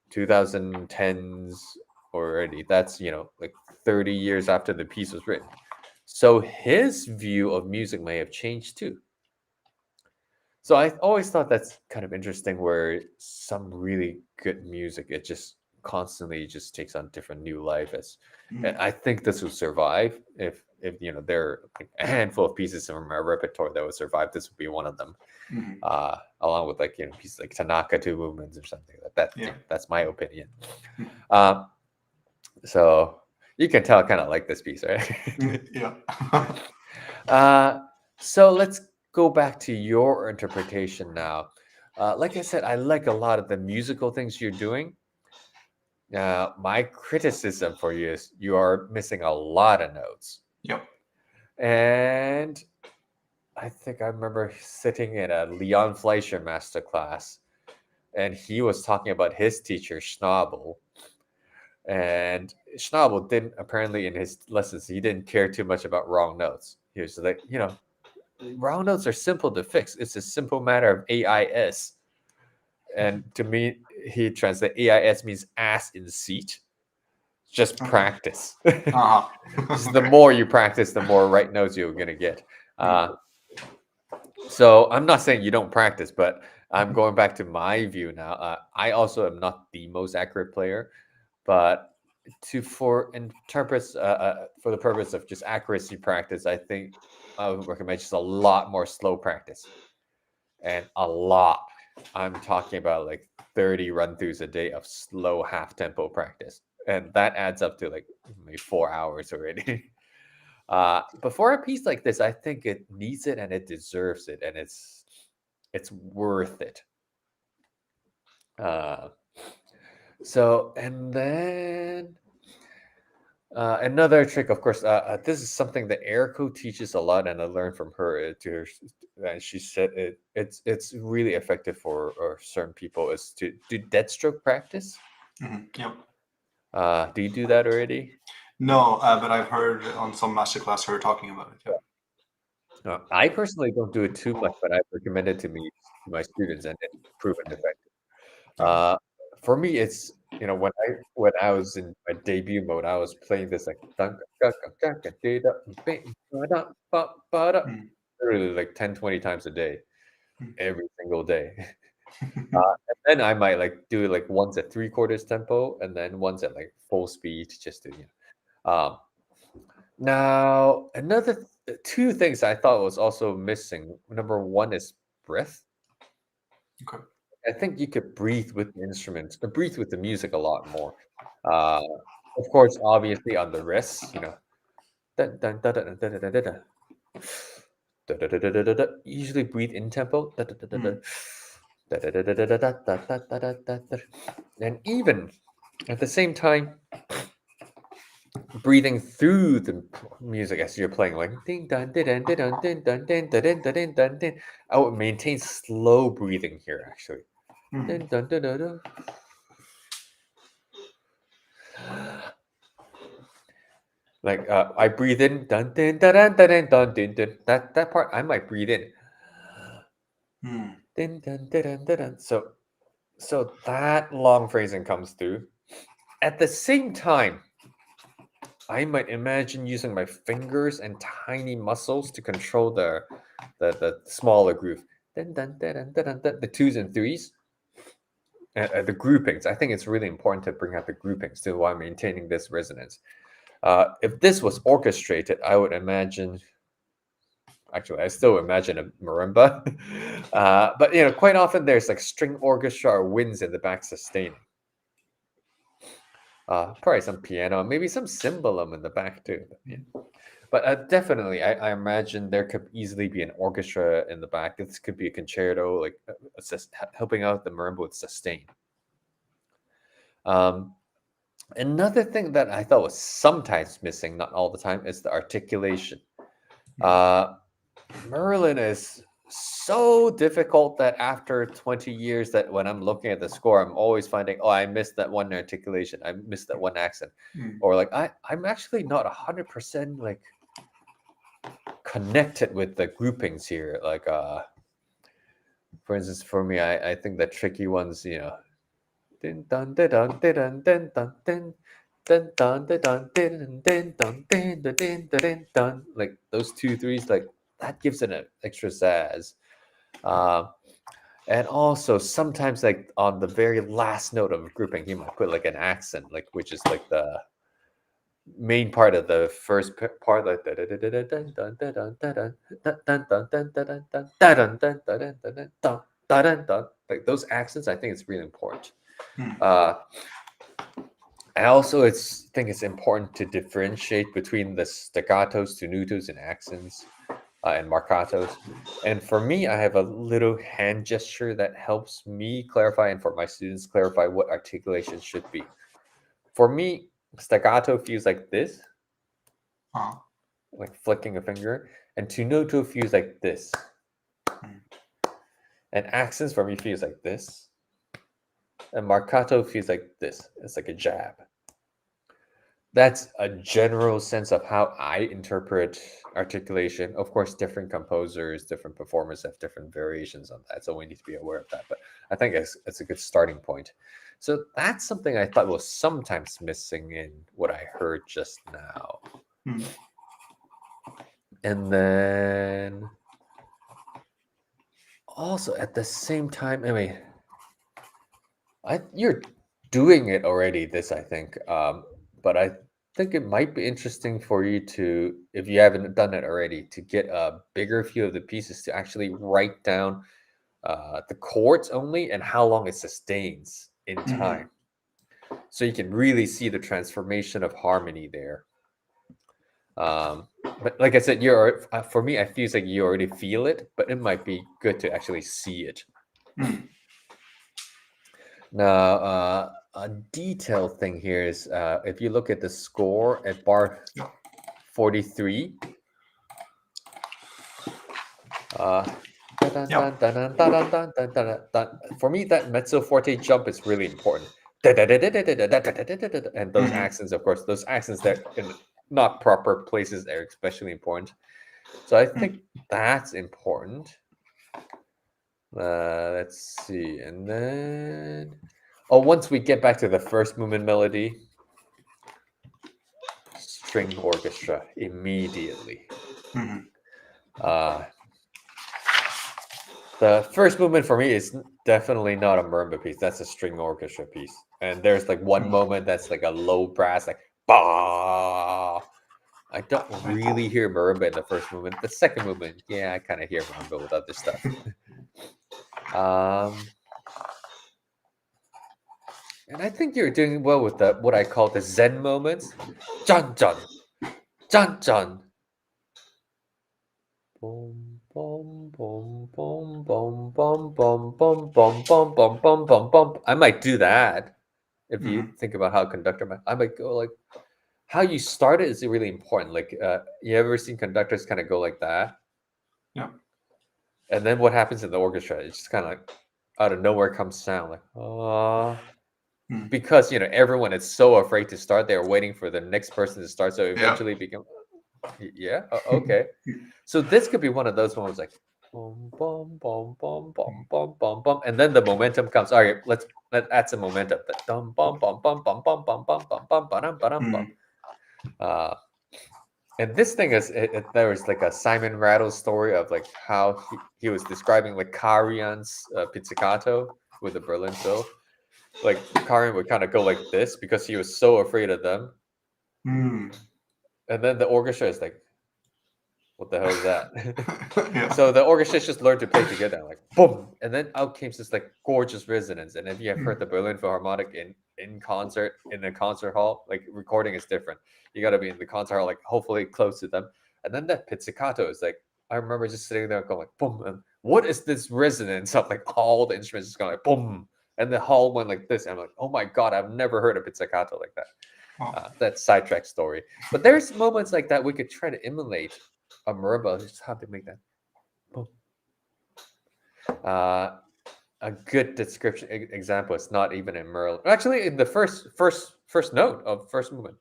2010s already. That's, 30 years after the piece was written. So his view of music may have changed too. So I always thought that's kind of interesting, where some really good music, it just constantly just takes on different new life. And I think this will survive if there are a handful of pieces from my repertoire that would survive. This would be one of them, along with pieces like Tanaka 2 movements or something like that. Yeah. That's my opinion. So you can tell I kind of like this piece, right? Yeah. So let's go back to your interpretation now. Like I said, I like a lot of the musical things you're doing. My criticism for you is you are missing a lot of notes. Yep. And I think I remember sitting in a Leon Fleischer masterclass, and he was talking about his teacher, Schnabel. And Schnabel didn't, apparently in his lessons, he didn't care too much about wrong notes. He was like, wrong notes are simple to fix. It's a simple matter of AIS. And to me, he translates AIS means ass in seat. Just practice. The more you practice, the more right notes you're going to get. So I'm not saying you don't practice, but I'm going back to my view now. I also am not the most accurate player, but for the purpose of just accuracy practice, I think I would recommend just a lot more slow practice, and a lot. I'm talking about like 30 run throughs a day of slow half tempo practice, and that adds up to like maybe 4 hours already. But for a piece like this, I think it needs it and it deserves it, and it's worth it. And then another trick, of course, this is something that Erico teaches a lot, and I learned from her. And she said it's really effective for certain people is to do dead stroke practice. Yep. Do you do that already? No, but I've heard on some masterclass her talking about it. Yeah. I personally don't do it too much, but I've recommended to my students, and it's proven effective. For me, it's when I was in my debut mode, I was playing this like literally like 10, 20 times a day, every single day. And then I might like do it like once at 3/4 tempo, and then once at like full speed, just to Now, two things I thought was also missing. Number one is breath. Okay. I think you could breathe with the instruments, breathe with the music a lot more. Of course, obviously on the wrists, dun, dun, dun, dun, dun, dun, dun, dun, dun. Da, da, da, da, da, da, da. Usually breathe in tempo. Da, da, da, da, da. Da, da, da, da, da, da, da, da, da, da, da, da. And even at the same time, breathing through the music as you're playing, like ding dun ding dun ding dun ding dun ding dun ding dun ding dun ding. I would maintain slow breathing here, actually. Dun, dun, dun, dun, dun. Like I breathe in, dun dun dun dun dun dun dun dun. That part I might breathe in. Dun, dun, dun, dun, dun, dun. So that long phrasing comes through. At the same time, I might imagine using my fingers and tiny muscles to control the smaller groove. Dun, dun, dun, dun, dun, dun, dun, the twos and threes. The groupings. I think it's really important to bring out the groupings too while maintaining this resonance. If this was orchestrated, I would imagine. Actually, I still imagine a marimba, but quite often there's like string orchestra or winds in the back sustaining. Probably some piano, maybe some cymbalum in the back too. But definitely, I imagine there could easily be an orchestra in the back. This could be a concerto, like helping out the marimba with sustain. Another thing that I thought was sometimes missing, not all the time, is the articulation. Merlin is so difficult that after 20 years, that when I'm looking at the score, I'm always finding, oh, I missed that one articulation, I missed that one accent, or like I'm actually not 100% like connected with the groupings here. Like for instance, for me, I think the tricky ones, din dun dun dun dun dun dun dun dun dun dun dun dun dun dun dun dun dun, like those 2 3s, like that gives it an extra zazz. And also sometimes like on the very last note of a grouping, he might put like an accent, like which is like the main part of the first part, like like those accents. I think it's really important. And also, think it's important to differentiate between the staccatos, tenutos, and accents, and marcatos. And for me, I have a little hand gesture that helps me clarify, and for my students clarify what articulation should be. For me, staccato feels like this, like flicking a finger, and tenuto feels like this. And accents for me feels like this. And marcato feels like this. It's like a jab. That's a general sense of how I interpret articulation. Of course, different composers, different performers have different variations on that, so we need to be aware of that. But I think it's a good starting point. So that's something I thought was sometimes missing in what I heard just now. And then also at the same time, I mean, you're doing it already. This I think, but I think it might be interesting for you to, if you haven't done it already, to get a bigger view of the pieces to actually write down the chords only and how long it sustains in time, so you can really see the transformation of harmony there. But like I said, for me, I feel like you already feel it, but it might be good to actually see it. Now, a detailed thing here is if you look at the score at bar 43, for me, that mezzo forte jump is really important. And those accents, of course, those accents that in not proper places are especially important. So I think that's important. Let's see. And then, once we get back to the first movement melody, string orchestra immediately. The first movement for me is definitely not a marimba piece. That's a string orchestra piece. And there's like one moment that's like a low brass, like bah. I don't really hear marimba in the first movement. The second movement, yeah, I kind of hear marimba with other stuff. And I think you're doing well with what I call the Zen moments. Jun jun, jun jun. Boom, boom, boom, boom, boom, boom, boom, boom, boom, boom, boom, boom, boom, boom. I might do that if you think about how conductor might. I might go like how you start it is really important. Like you ever seen conductors kind of go like that? Yeah. And then what happens in the orchestra? It's just kind of like out of nowhere comes sound like because everyone is so afraid to start. They're waiting for the next person to start, so eventually become okay. So this could be one of those moments like boom, boom, boom, boom, boom, boom, boom, boom, and then the momentum comes. All right, let's add some momentum. Dum bum bum bum bum bum bum bum bum bum bum bum bum. And this thing is, there was like a Simon Rattle story of like how he was describing like Karajan's pizzicato with the Berlin fill. Like Karajan would kind of go like this because he was so afraid of them. And then the orchestra is like, what the hell is that? So the orchestra just learned to play together, like boom, and then out came this like gorgeous resonance. And if you have heard the Berlin Philharmonic in concert in a concert hall, like recording is different. You got to be in the concert hall, like hopefully close to them. And then that pizzicato is like, I remember just sitting there going like boom, and what is this resonance of like all the instruments just going like boom, and the hall went like this. And I'm like, oh my god, I've never heard a pizzicato like that. That sidetrack story, but there's moments like that we could try to emulate a marimba. Just how to make that. Boom. A good description example is not even in Merlin. Actually, in the first note of first movement.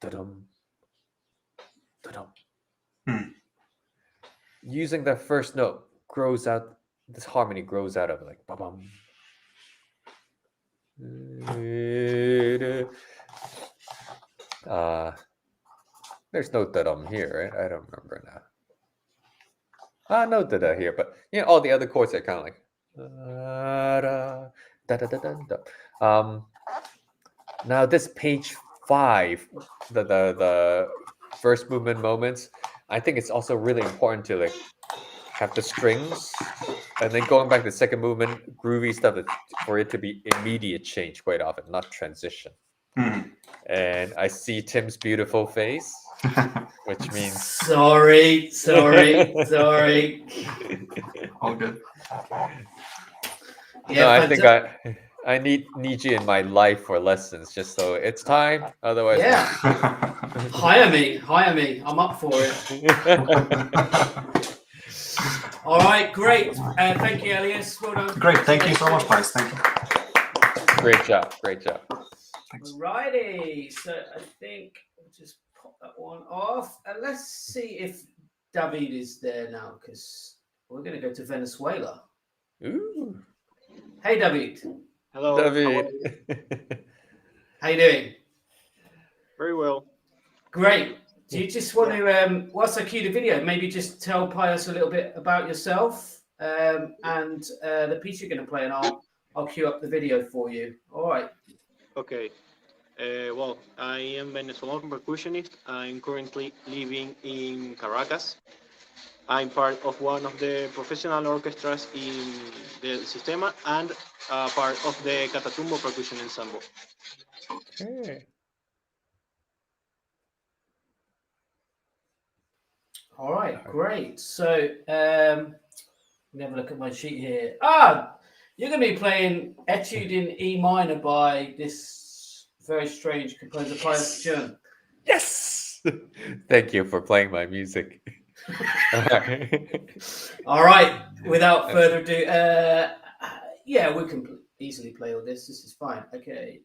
Da-dum, da-dum. Using the first note grows out. This harmony grows out of it, like ba-bum. There's no da-dum here, right? I don't remember now. No da-da here, but all the other chords are kind of like da-da-da-da-da. Now this page 5, the first movement moments, I think it's also really important to like have the strings, and then going back to the second movement, groovy stuff for it to be immediate change quite often, not transition. And I see Tim's beautiful face, which means sorry. All good. Yeah, no, I think I need you in my life for lessons, just so it's time. Otherwise, yeah. Hire me. I'm up for it. All right, great. Thank you, Elias. Well done. Great. Thank you so much, Pius. Thank you. Great job. Thanks. Alrighty, so I think we'll just pop that one off. And let's see if David is there now, because we're going to go to Venezuela. Ooh. Hey, David. Hello. David. How you doing? Very well. Great. Do you just want to, whilst I cue the video, maybe just tell Pius a little bit about yourself and the piece you're going to play, and I'll cue up the video for you. All right. Okay. Well, I am Venezuelan percussionist. I'm currently living in Caracas. I'm part of one of the professional orchestras in the Sistema and part of the Catatumbo Percussion Ensemble. Okay. All right, great. So let me have a look at my sheet here. You're going to be playing Etude in E minor by this very strange composer, Pius Cheung. Yes. Thank you for playing my music. All right. Without further ado, yeah, we can easily play all this. This is fine. Okay.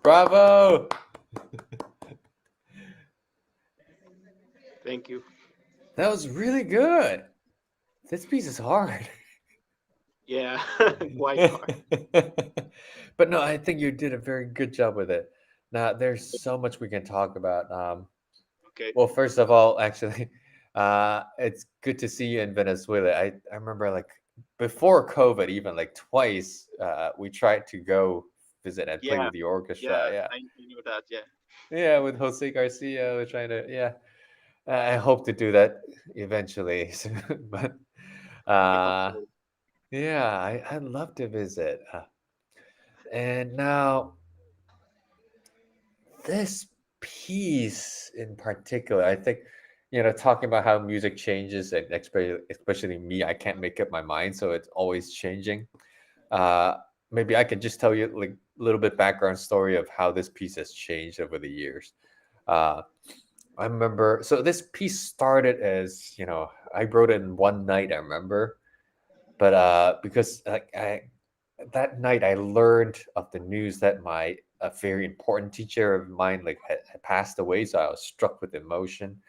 Bravo! Thank you. That was really good. This piece is hard. Yeah, quite hard. But no, I think you did a very good job with it. Now, there's so much we can talk about. Okay. Well, first of all, actually, It's good to see you in Venezuela. I remember like before COVID, even like twice, we tried to go visit and play Yeah, with the orchestra. yeah, Yeah, I knew that. Yeah, yeah, with Jose Garcia, we're trying to. Yeah, I hope to do that eventually. But yeah, uh, hopefully. yeah, I'd love to visit. And now this piece in particular, I think, talking about how music changes, and especially me, I can't make up my mind, so it's always changing. Uh, Maybe I can just tell you like a little bit background story of how this piece has changed over the years. Uh, I remember, so this piece started as, I wrote it in one night, I remember, but because that night I learned of the news that my a very important teacher of mine like had passed away, so I was struck with emotion.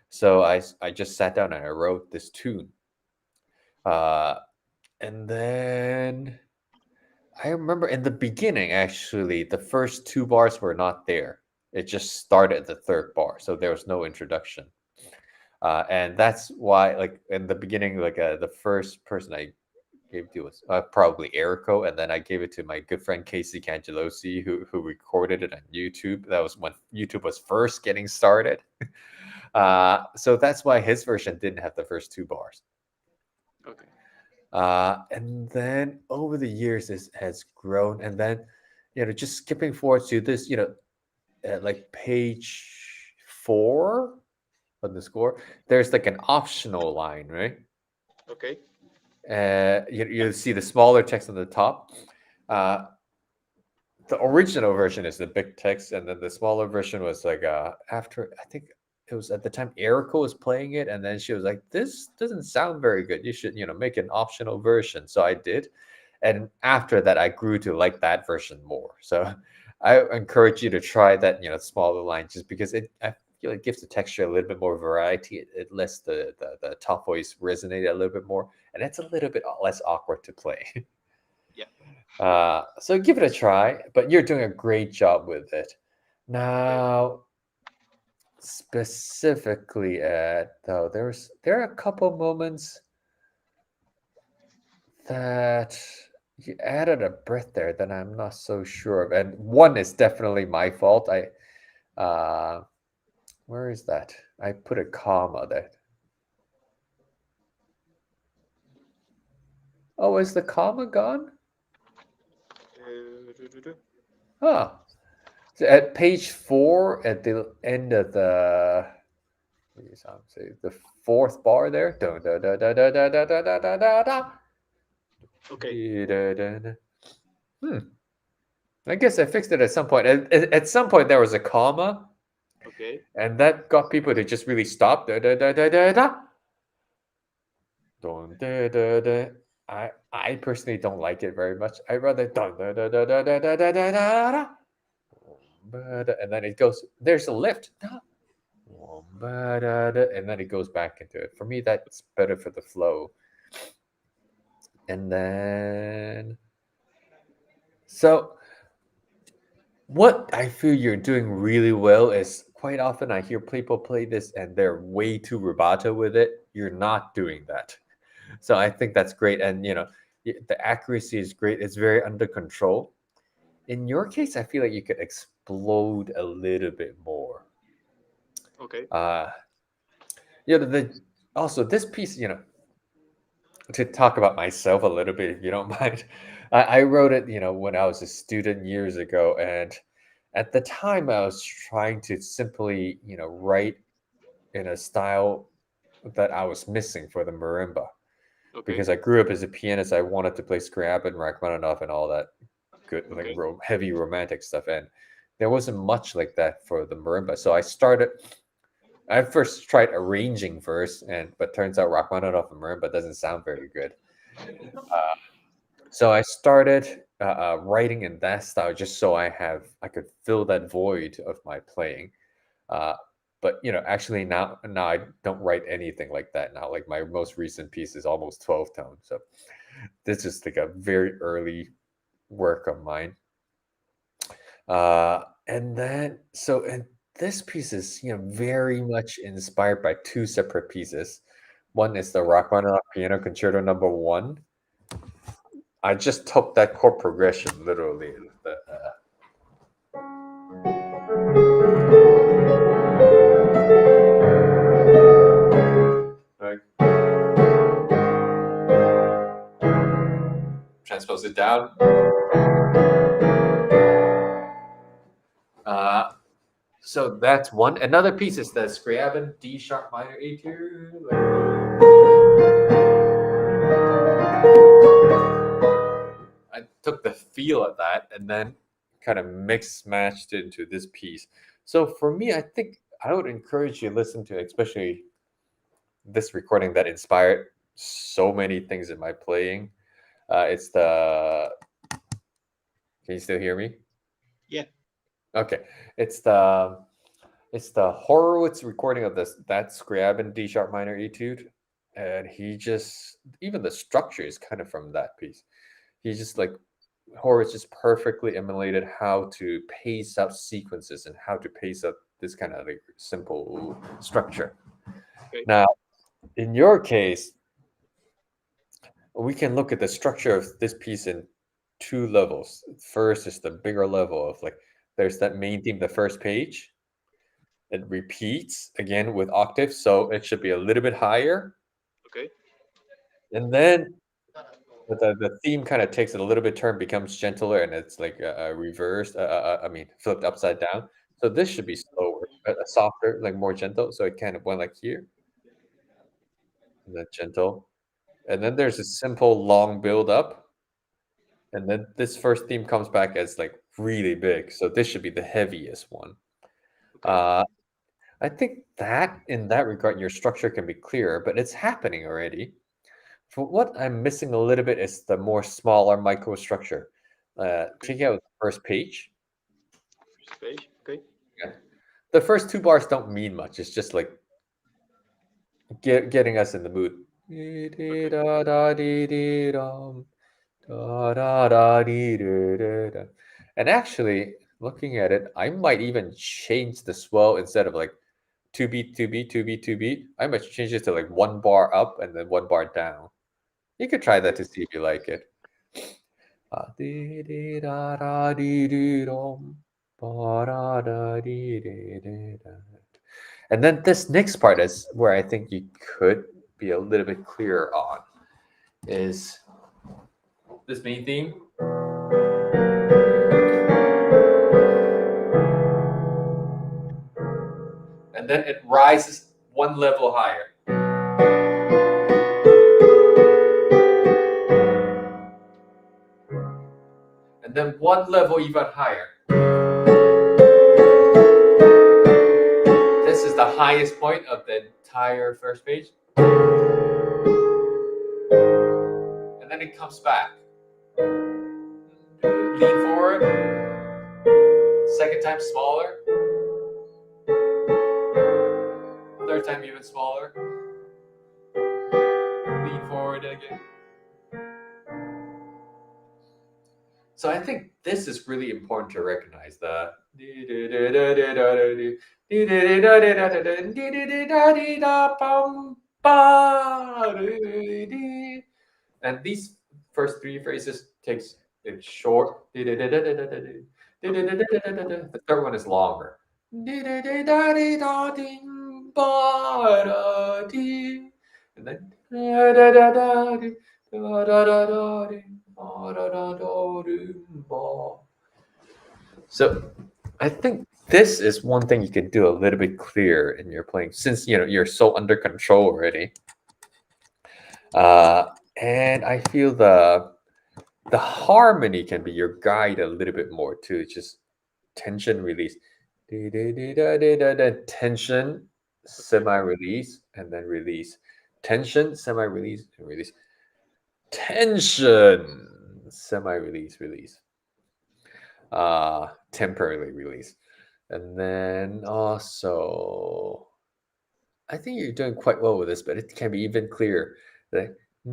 So I just sat down and I wrote this tune. Uh, and then I remember in the beginning, actually, the first two bars were not there. It just started at the third bar, so there was no introduction. And that's why, like in the beginning, like the first person I gave it to was probably Erico, and then I gave it to my good friend Casey Cangelosi, who recorded it on YouTube. That was when YouTube was first getting started. So that's why his version didn't have the first two bars. Okay. And then over the years, it has grown, and then just skipping forward to this, at like page 4 on the score, there's like an optional line, right? Okay. You see the smaller text on the top. Uh, the original version is the big text, and then the smaller version was like after I think it was at the time Erica was playing it, and then she was like, "This doesn't sound very good. You should make an optional version." So I did, and after that, I grew to like that version more. So I encourage you to try that smaller line, just because I feel it gives the texture a little bit more variety. It lets the top voice resonate a little bit more, and it's a little bit less awkward to play. Yeah. So give it a try, but you're doing a great job with it. Now, specifically though, there are a couple moments that you added a breath there that I'm not so sure of, and one is definitely my fault. Where is that? I put a comma there. Oh, is the comma gone? Huh. So at page 4, at the end of the the fourth bar there. Da, da, da, da, da, da, da, da, da, da, da, da. Okay. Da, da, da. I guess I fixed it at some point. At some point there was a comma, Okay. and that got people to just really stop. Da, da, da, da, da, da. Dun, da, da, da. I personally don't like it very much. I rather dun, da, da, da, da, da, da, da, da, da, da. And then it goes. There's a lift. Da. And then it goes back into it. For me, that's better for the flow. And then, so what I feel you're doing really well is quite often I hear people play this and they're way too rubato with it. You're not doing that. So I think that's great. And, the accuracy is great. It's very under control. In your case, I feel like you could explode a little bit more. Okay. Also this piece, to talk about myself a little bit, if you don't mind. I wrote it, when I was a student years ago, and at the time I was trying to simply, write in a style that I was missing for the marimba, Okay. because I grew up as a pianist. I wanted to play Scrap and Rachmaninoff and all that good, like Okay. heavy romantic stuff, and there wasn't much like that for the marimba. So I first tried arranging first, but turns out Rachmaninoff and marimba doesn't sound very good. So I started writing in that style just so I could fill that void of my playing. Uh, but actually now I don't write anything like that now. Like my most recent piece is almost 12 tone. So this is like a very early work of mine. And then and this piece is very much inspired by two separate pieces. One is the Rachmaninoff Piano Concerto Number 1. I just took that chord progression literally. Right. Transpose it down. So that's one. Another piece is the Scriabin D sharp minor etude. I took the feel of that and then kind of mixed matched it into this piece. So for me, I think I would encourage you to listen to especially this recording that inspired so many things in my playing. It's the. Can you still hear me? Yeah. Okay. It's the Horowitz recording of that Scriabin D sharp minor etude, and even the structure is kind of from that piece. He just Horowitz just perfectly emulated how to pace out sequences and how to pace up this kind of simple structure. Okay. Now, in your case, we can look at the structure of this piece in two levels. First is the bigger level of there's that main theme, the first page. It repeats again with octaves, so it should be a little bit higher. Okay. And then the theme kind of takes it a little bit turn, becomes gentler, and it's reversed. Flipped upside down. So this should be slower, softer, more gentle. So it kind of went here, and then gentle. And then there's a simple long build up. And then this first theme comes back as really big. So this should be the heaviest one. Okay. I think that in that regard, your structure can be clearer, but it's happening already. For what I'm missing a little bit is the more smaller microstructure. Check out the first page. First page. Okay. Yeah. The first two bars don't mean much. It's just getting us in the mood. And actually, looking at it, I might even change the swell instead of 2 beat, 2 beat, 2 beat, 2 beat. I might change it to 1 bar up and then 1 bar down. You could try that to see if you like it. And then this next part is where I think you could be a little bit clearer on, is this main theme. And then it rises one level higher. And then one level even higher. This is the highest point of the entire first page. And then it comes back. Lean forward. Second time smaller. Third time even smaller. Lean forward again. So I think this is really important to recognize the and these first three phrases takes it short. The third one is longer. And then so I think this is one thing you could do a little bit clearer in your playing, since you're so under control already. And I feel the harmony can be your guide a little bit more too. It's just tension, release, tension, semi-release, and then release. Tension, semi-release, and release. Tension, semi-release, release. Temporarily release. And then also, I think you're doing quite well with this, but it can be even clearer. This is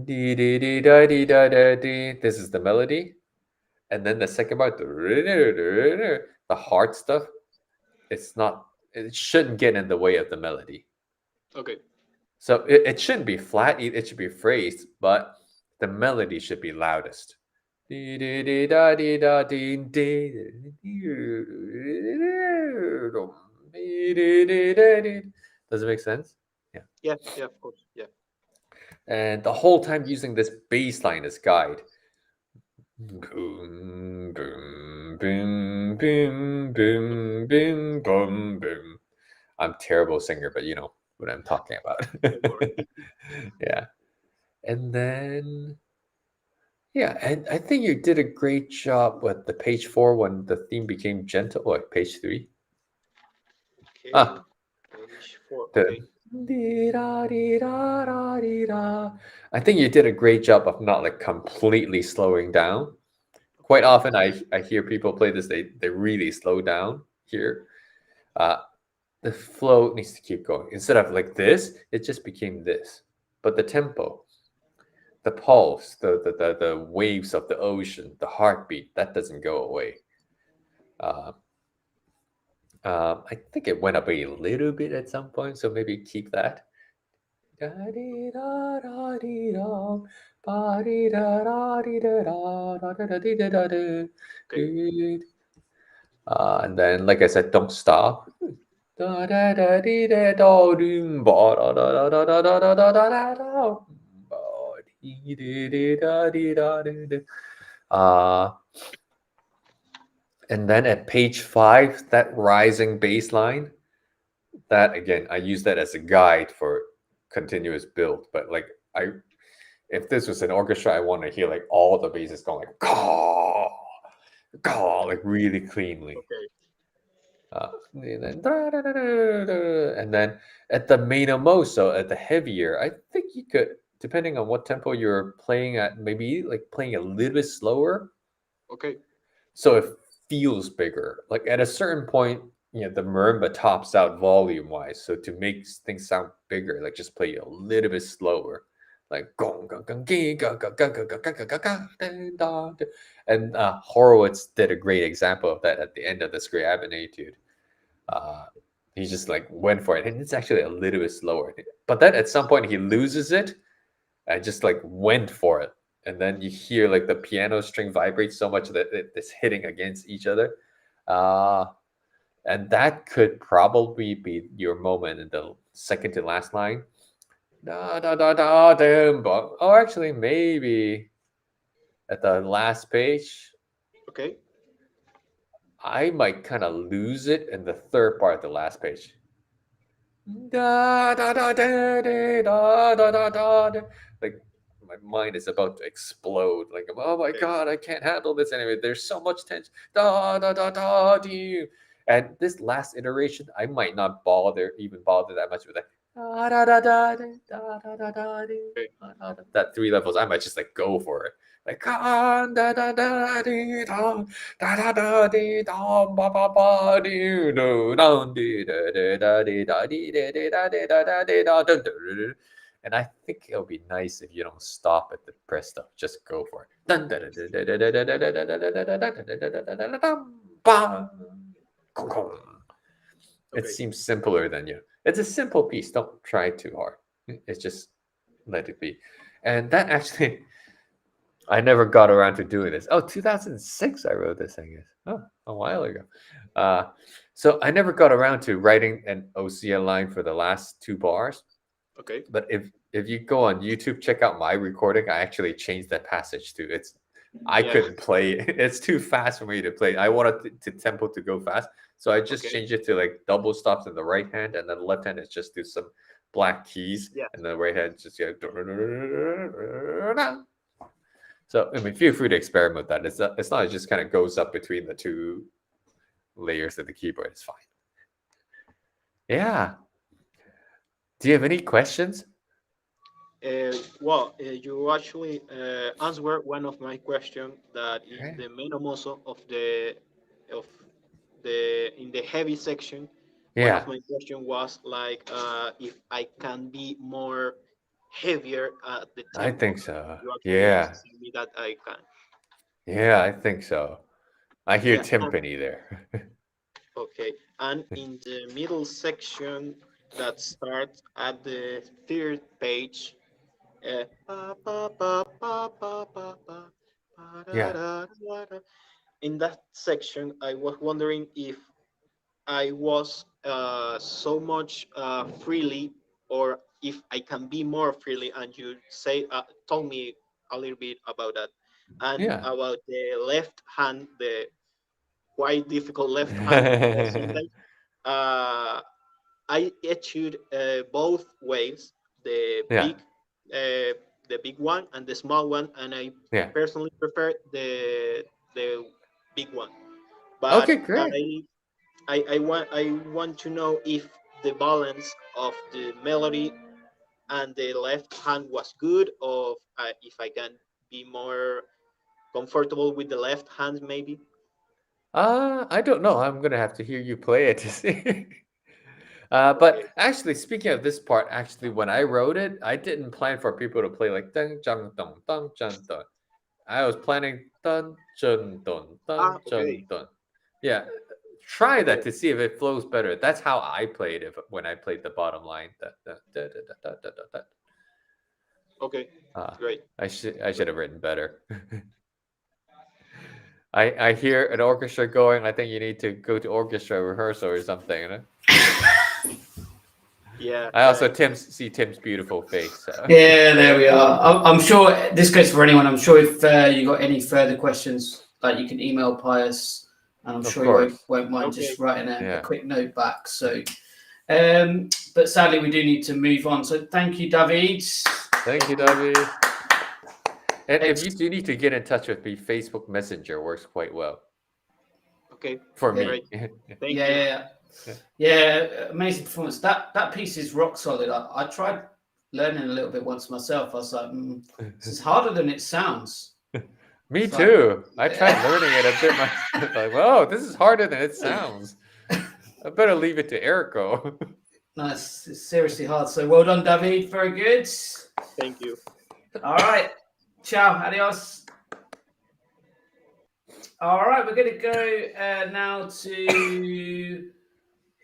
the melody. And then the second part, the hard stuff, it's not it shouldn't get in the way of the melody. Okay. So it shouldn't be flat, it should be phrased, but the melody should be loudest. Does it make sense? Yeah. Yeah, yeah, of course. Yeah. And the whole time using this bass line as guide. Boom, boom, boom, boom, boom, boom, boom, boom. I'm a terrible singer, but you know what I'm talking about. Yeah. And then, yeah, and I think you did a great job with the page 4 when the theme became gentle. Or page 3. Okay. Ah, Page 4. the Okay. I think you did a great job of not like completely slowing down. Quite Okay. often I hear people play this, they really slow down here. The flow needs to keep going. Instead of like this, it just became this. But the tempo, the pulse, the waves of the ocean, the heartbeat, that doesn't go away. I think it went up a little bit at some point, so maybe keep that. And then, like I said, don't stop. And then at page 5, that rising bass line, that again, I use that as a guide for continuous build. But like if this was an orchestra, I want to hear like all the basses going like caw, caw, like really cleanly. Okay. And then at the meno moso, at the heavier, I think you could, depending on what tempo you're playing at, maybe like playing a little bit slower. Okay. So it feels bigger. Like at a certain point, the marimba tops out volume wise. So to make things sound bigger, like just play a little bit slower. Like gong gong gong and Horowitz did a great example of that at the end of the Scriabin Etude. He just like went for it, and it's actually a little bit slower. But then at some point he loses it, and just like went for it, and then you hear like the piano string vibrate so much that it's hitting against each other, and that could probably be your moment in the second to last line. Or actually, maybe at the last page. Okay. I might kind of lose it in the third part of the last page. Like my mind is about to explode. Like, oh my god, I can't handle this anyway. There's so much tension. And this last iteration, I might not even bother that much with that. That 3 levels, I might just like go for it. Like and I think it'll be nice if you don't stop at the press stuff. Just go for it. It seems simpler than it's a simple piece. Don't try too hard. It's just let it be. And that actually, I never got around to doing this. Oh, 2006 I wrote this, I guess. Oh, a while ago. So I never got around to writing an OCL line for the last 2 bars. Okay. But if you go on YouTube, check out my recording. I actually changed that passage too. I couldn't play it. It's too fast for me to play. I wanted the tempo to go fast. So I just changed it to like double stops in the right hand, and then the left hand is just do some black keys, and the right hand just go. So I mean, feel free to experiment with that. It's not. It just kind of goes up between the 2 layers of the keyboard. It's fine. Yeah. Do you have any questions? Well, you actually answered one of my questions. That is the meno moso of the in the heavy section. One of my question was like if I can be more heavier at the tempo. I think so. You actually me that I can. Yeah, I think so. I hear timpani there. Okay. and in the middle section that starts at the third page, pa, pa, pa, pa, pa, pa, pa, pa, da, Yeah. da, da, da. In that section, I was wondering if I was so much freely, or if I can be more freely. And you told me a little bit about that, and Yeah. about the left hand, the quite difficult left hand sometimes. Uh, I etched both ways, the Yeah. big, the big one and the small one, and I Yeah. personally prefer the big one. But Okay, great. I want to know if the balance of the melody and the left hand was good, or if I can be more comfortable with the left hand, maybe. I don't know. I'm gonna have to hear you play it to see. Okay. But actually, speaking of this part, actually, when I wrote it, I didn't plan for people to play like dun jung dun dun jun dun. I was planning dun jun dun dun Okay. jun dun. Yeah, try that Okay. to see if it flows better. That's how I played it when I played the bottom line. Okay. Uh, Great. I should have written better. I hear an orchestra going. I think you need to go to orchestra rehearsal or something. You know? Yeah. I also Thanks. see Tim's beautiful face. So. Yeah, there we are. I'm sure this goes for anyone. I'm sure if you got any further questions, like you can email Pius, and I'm Of sure he won't, course. won't mind Okay. just writing a Yeah. quick note back. So, but sadly, we do need to move on. So, thank you, David. Thank you, David. And if Ex- you do need to get in touch with me, Facebook Messenger works quite well Okay. for Yeah. me. Great. Thank yeah, you. yeah, Yeah. yeah. Amazing performance. That piece is rock solid. I tried learning a little bit once myself. I was like, this is harder than it sounds. Me It's like- too. I tried learning it a bit myself. Like, whoa, this is harder than it sounds. I better leave it to Erico. Nice. It's seriously hard. So well done, David. Very good. Thank you. All right. Ciao. Adios. All right. We're going to go now to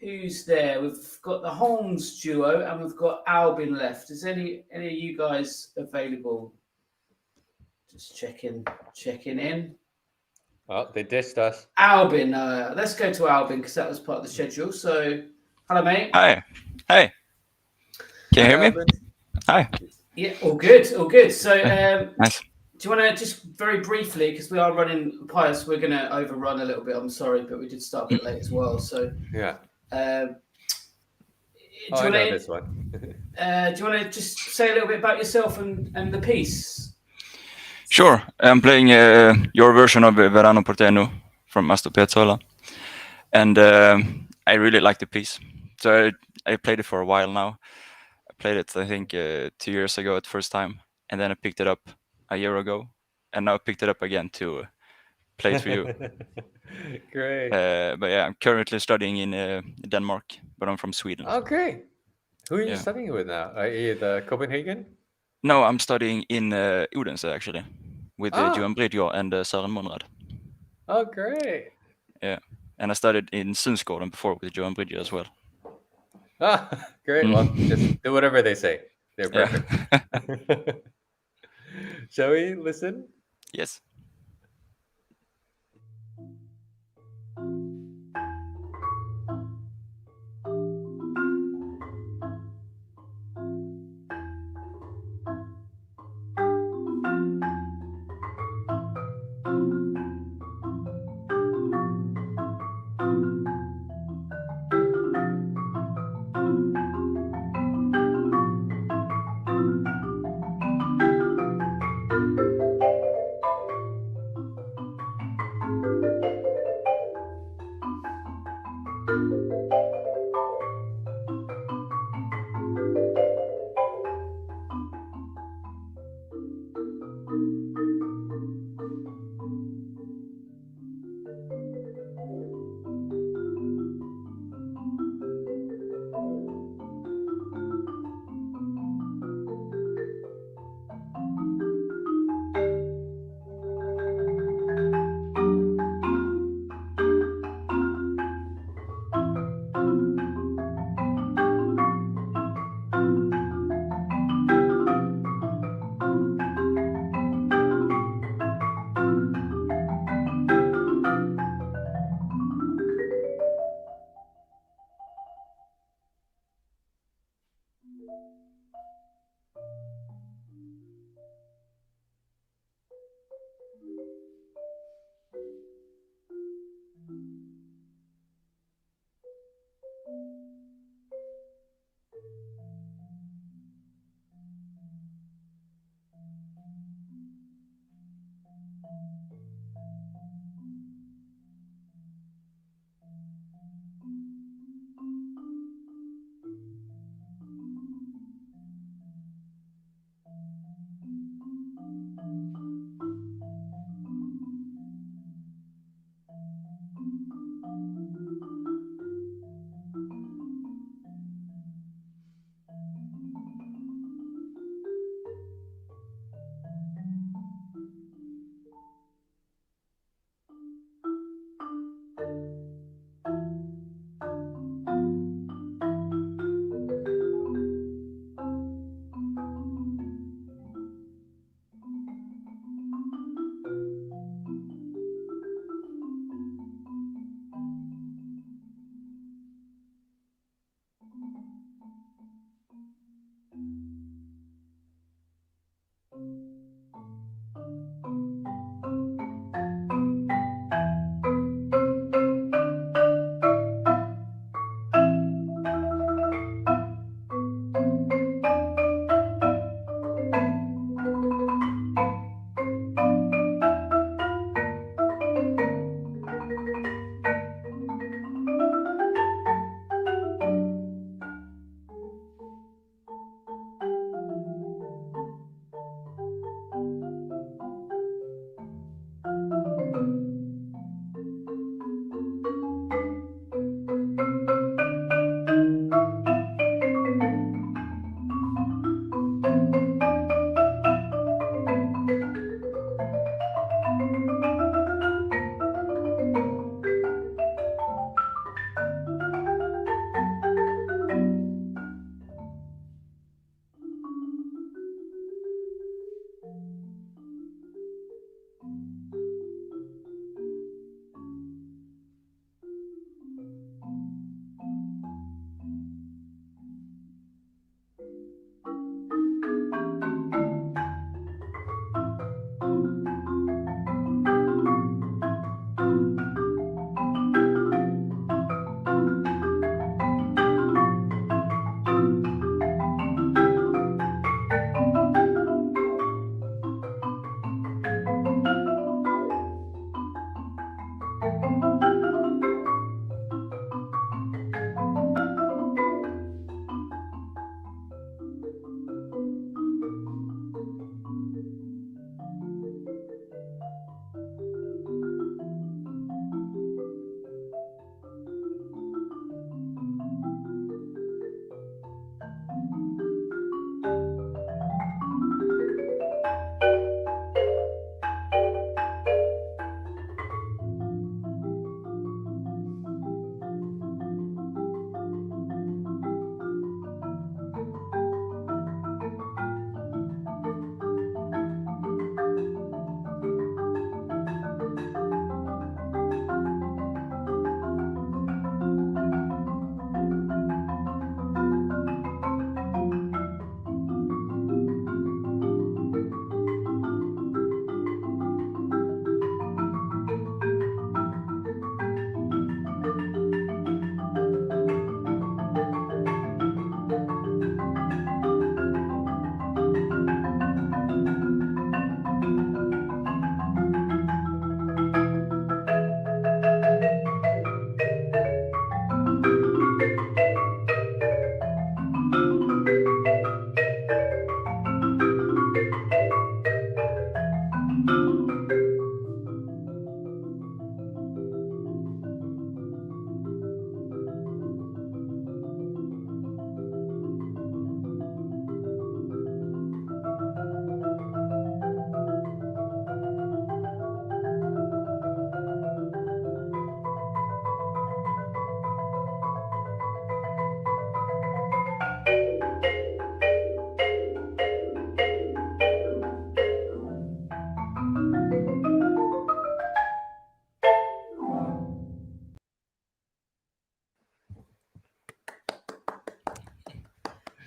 who's there. We've got the Holmes duo and we've got Albin left. Is any of you guys available? Just checking in. Oh, they dished us. Albin. Let's go to Albin because that was part of the schedule. So, hello, mate. Hi. Hey. Can you hear me? Albin. Hi. Yeah, all good, all good. So, Nice. do you want to just very briefly, because we are running Pius, we're going to overrun a little bit. I'm sorry, but we did start a bit late as well. So, Yeah. do I you know want this one. to just say a little bit about yourself and the piece? Sure. I'm playing your version of Verano Porteño from Astor Piazzolla. And I really like the piece. So I played it for a while now. I played it, I think, 2 years ago at first time. And then I picked it up a year ago. And now I picked it up again to play it for you. Great. But yeah, I'm currently studying in Denmark, but I'm from Sweden. Oh, great. Who are you Yeah. studying with now? The Copenhagen? No, I'm studying in Odense, actually, with Ah. Johan Bridger and Søren Monrad. Oh, great. Yeah, and I studied in Sundsgården before with Johan Bridger as well. Ah, great. Well, just do whatever they say. They're Yeah. perfect. Shall we listen? Yes.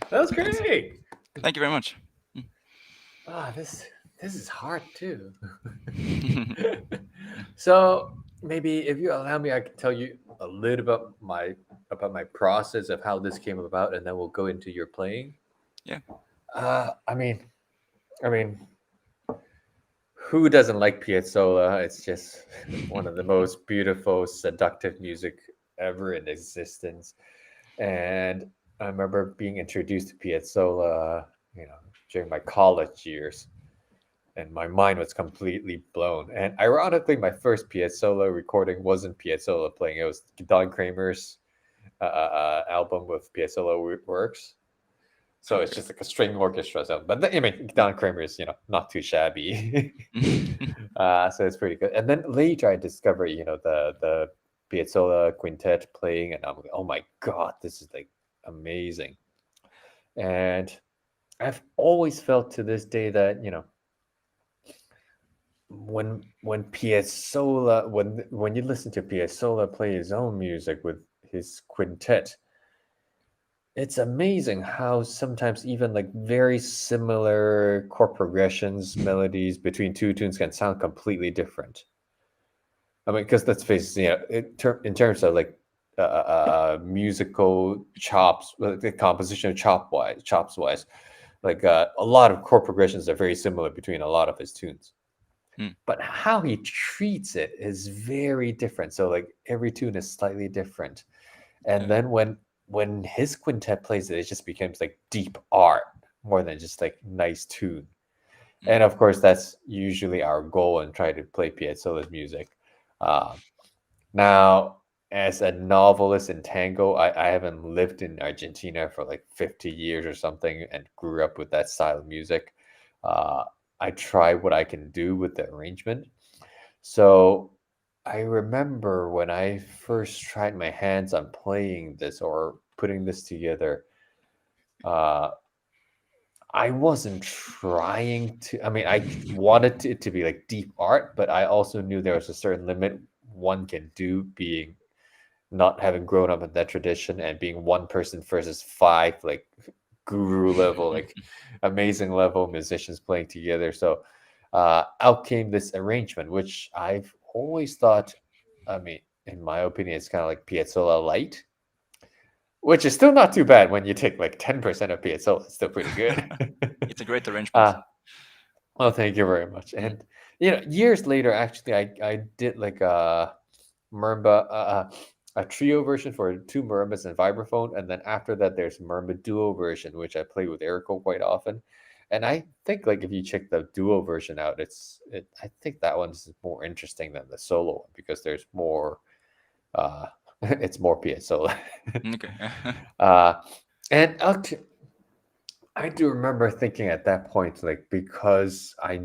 That was great. Thank you very much. Ah, this is hard too. So maybe if you allow me, I can tell you a little about my process of how this came about, and then we'll go into your playing. Yeah. I mean, who doesn't like Piazzolla? It's just one of the most beautiful, seductive music ever in existence. And I remember being introduced to Piazzolla, during my college years, and my mind was completely blown. And ironically, my first Piazzolla recording wasn't Piazzolla playing; it was Don Kramer's album with Piazzolla works. So it's just like a string orchestra. So, but I mean, Don Kramer is not too shabby. So it's pretty good. And then later I discovered the Piazzolla quintet playing, and I'm like, oh my god, this is like amazing. And I've always felt to this day that when Piazzolla when you listen to Piazzolla play his own music with his quintet, it's amazing how sometimes even like very similar chord progressions, melodies between two tunes can sound completely different. I mean, because let's face it, in terms of like musical chops, the composition of chops wise, like a lot of chord progressions are very similar between a lot of his tunes. But how he treats it is very different. So like every tune is slightly different, and then when his quintet plays it, it just becomes like deep art more than just like nice tune. And of course, that's usually our goal and try to play Piazzolla's music. Now, as a novelist in tango, I haven't lived in Argentina for like 50 years or something and grew up with that style of music. I try what I can do with the arrangement. So I remember when I first tried my hands on playing this or putting this together, I wasn't trying to. I mean, I wanted it to be like deep art, but I also knew there was a certain limit one can do, being not having grown up in that tradition and being one person versus five like guru level, like amazing level musicians playing together. So out came this arrangement, which I've always thought, I mean, in my opinion, it's kind of like Piazzolla light, which is still not too bad when you take like 10% of Piazzolla. It's still pretty good. It's a great arrangement. Oh, thank you very much. And years later, actually, I did like a marimba, a trio version for two marimbas and vibraphone, and then after that, there's marimba duo version, which I play with Erico quite often. And I think like if you check the duo version out, I think that one's more interesting than the solo one because there's more. It's more Piazzolla. Okay. And I do remember thinking at that point, like, because I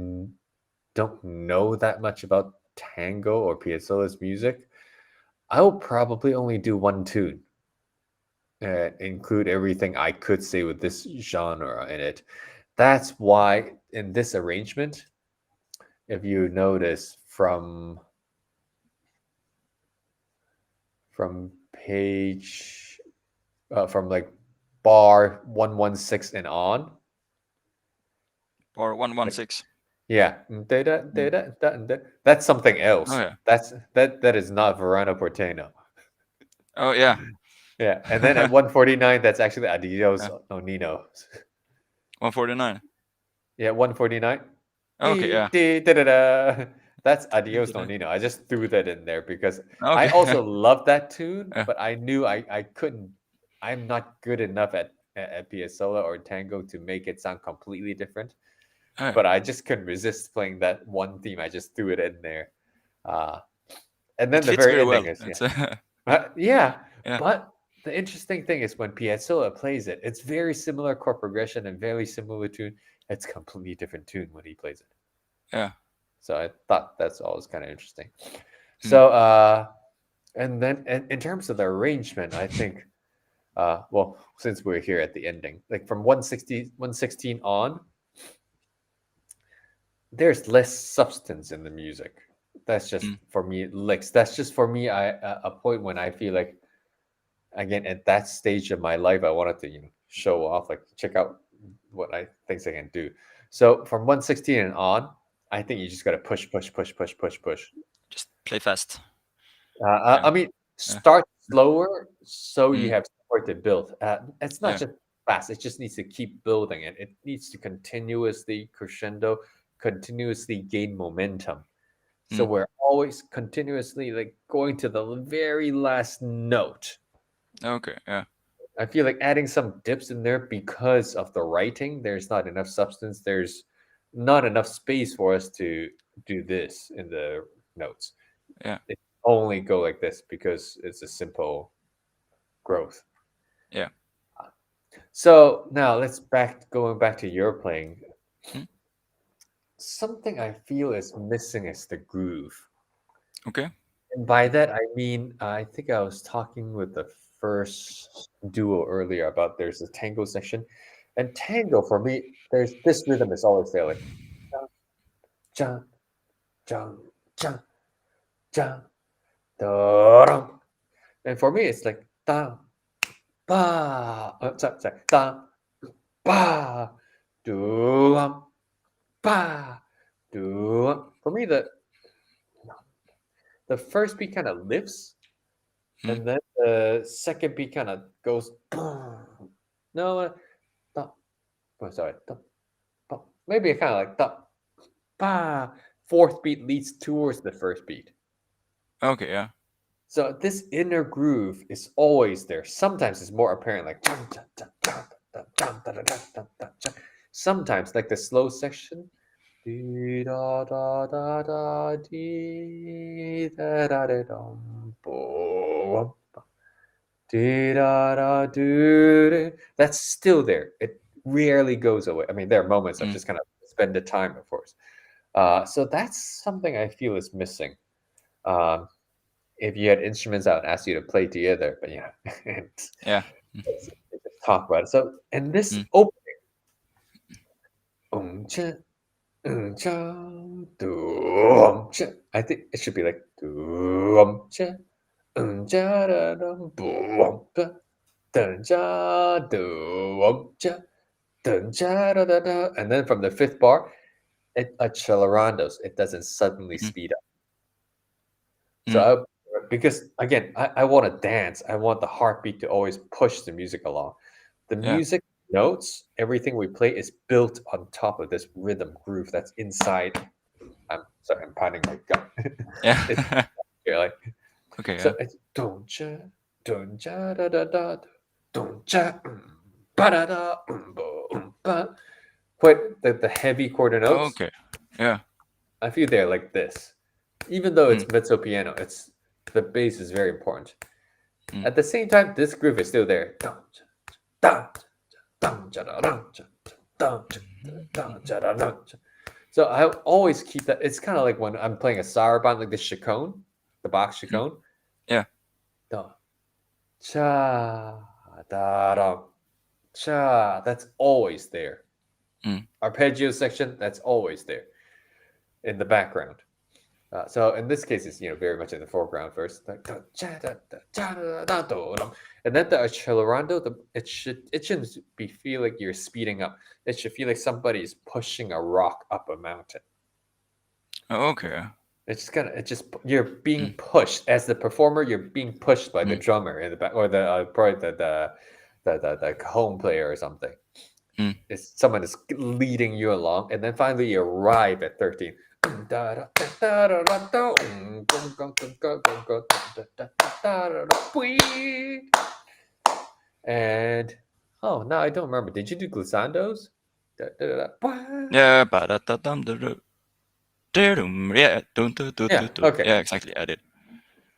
don't know that much about tango or Piazzolla's music, I will probably only do one tune and include everything I could say with this genre in it. That's why in this arrangement, if you notice from page from like bar 116 and on, Or 116. yeah, that's something else. Oh, yeah. That is not Verano Porteño. Oh, yeah. Yeah, and then at 149, that's actually Adios Nonino. 149. Yeah, 149. Okay, yeah. Da-da-da. That's Adios Nonino. I just threw that in there because I Okay. also love that tune, Yeah. but I knew I couldn't. I'm not good enough at Piazzolla or tango to make it sound completely different. Oh, But I just couldn't resist playing that one theme. I just threw it in there. And then it the fits very very ending well. is It's, yeah. Yeah. But the interesting thing is when Piazzolla plays it, it's very similar chord progression and very similar tune. It's completely different tune when he plays it. Yeah. So I thought that's always kind of interesting. So and then in terms of the arrangement, I think well, since we're here at the ending, like from 116 on, there's less substance in the music. That's just for me licks. That's just for me a point when I feel like, again, at that stage of my life, I wanted to show off, like check out what I think I can do. So from 116 and on, I think you just got to push. Just play fast. I mean, start slower so you Mm. have somewhere to build. It's not Yeah. just fast; it just needs to keep building, and it needs to continuously crescendo, continuously gain momentum. So Mm. we're always continuously like going to the very last note. Okay. Yeah. I feel like adding some dips in there because of the writing. There's not enough substance. There's not enough space for us to do this in the notes. Yeah. It only go like this because it's a simple growth. Yeah. So now going back to your playing. Hmm. Something I feel is missing is the groove. Okay. And by that, I mean, I think I was talking with the first duo earlier about there's a tango section. And tango, for me, there's this rhythm is always there, like jump, jump, jump, jump, da-dum. And for me, it's like da, ba, sorry, da, ba, do, ba, do. For me, the first beat kind of lifts, Hmm. and then the second beat kind of goes. No, da, oh, sorry, da, ba. Maybe kind of like da, ba. Fourth beat leads towards the first beat. Okay. Yeah. So this inner groove is always there. Sometimes it's more apparent, like sometimes, like the slow section. Dee da da da da dee da da da dum boom. Dee da da doo. That's still there. It rarely goes away. I mean, there are moments I Mm. just kind of spend the time, of course. So that's something I feel is missing. If you had instruments, I would ask you to play together, but yeah, Yeah. let's talk about it. So, in this Mm. opening, cha, cha, cha, I think it should be like cha, cha, da, dum, cha, dun, cha, cha, dun, cha, da, da, da. And then from the fifth bar, it accelerandos. It doesn't suddenly Mm. speed up. Mm. So because again, I want to dance. I want the heartbeat to always push the music along. The Yeah. music notes, everything we play is built on top of this rhythm groove that's inside. I'm sorry, I'm pounding my gut. It's Yeah. yeah, like Okay. so Yeah. it's don't cha da da da don't cha ba da da ba. Quite the heavy quarter notes. Okay. Yeah. I feel they're like this. Even though it's Mm. mezzo piano, it's the bass is very important. Mm. At the same time, this groove is still there. So I always keep that. It's kind of like when I'm playing a saraband, like the chaconne, the Bach chaconne. Yeah. Da, cha, da, da, cha. That's always there. Mm. Arpeggio section, that's always there in the background. So in this case, it's very much in the foreground first, and then the accelerando. It shouldn't be feel like you're speeding up. It should feel like somebody is pushing a rock up a mountain. Oh, okay. You're being pushed as the performer. You're being pushed by the Mm. drummer in the back, or probably the cajon player or something. Mm. It's someone is leading you along, and then finally you arrive at 13. And now I don't remember. Did you do glissandos? Yeah. Ba-da-da-dum-da-dum. Yeah. Yeah, okay. Yeah. Exactly. I did.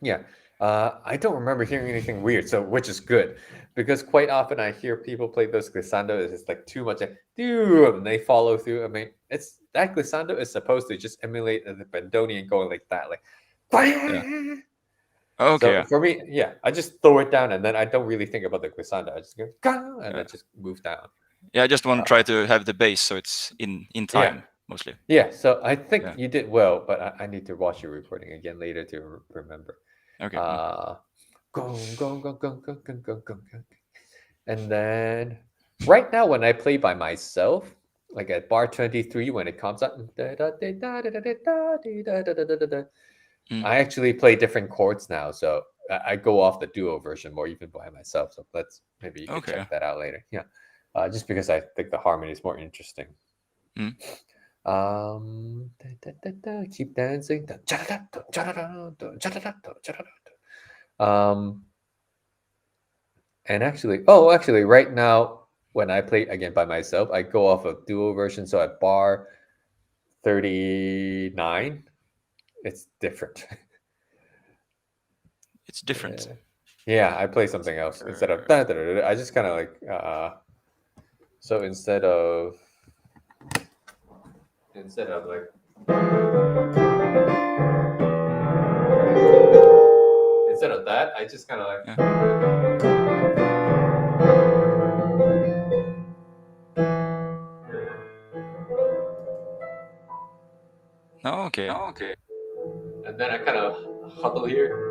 Yeah. I don't remember hearing anything weird, which is good, because quite often I hear people play those glissandos. It's like too much, and they follow through. I mean, it's that glissando is supposed to just emulate the bandonian going like that, like. Yeah. Okay. So Yeah. for me, yeah, I just throw it down, and then I don't really think about the glissando. I just go and then just move down. Yeah. I just want to try to have the bass so it's in time mostly. Yeah. So I think Yeah. you did well, but I need to watch your recording again later to remember. Okay. Gong, gong, gong, gong, gong, gong, gong, gong, gong. And then Right now, when I play by myself, like at bar 23, when it comes up, I actually play different chords now. So I go off the duo version more even by myself. So maybe you could Okay. check that out later. Yeah. Just because I think the harmony is more interesting. Mm. Keep dancing. And actually, right now, when I play again by myself, I go off a duo version. So at bar 39, it's different. It's different. Yeah, I play something else instead of I just kind of like so instead of like instead of that, I just kind of like Oh, okay. and then I kind of huddle here.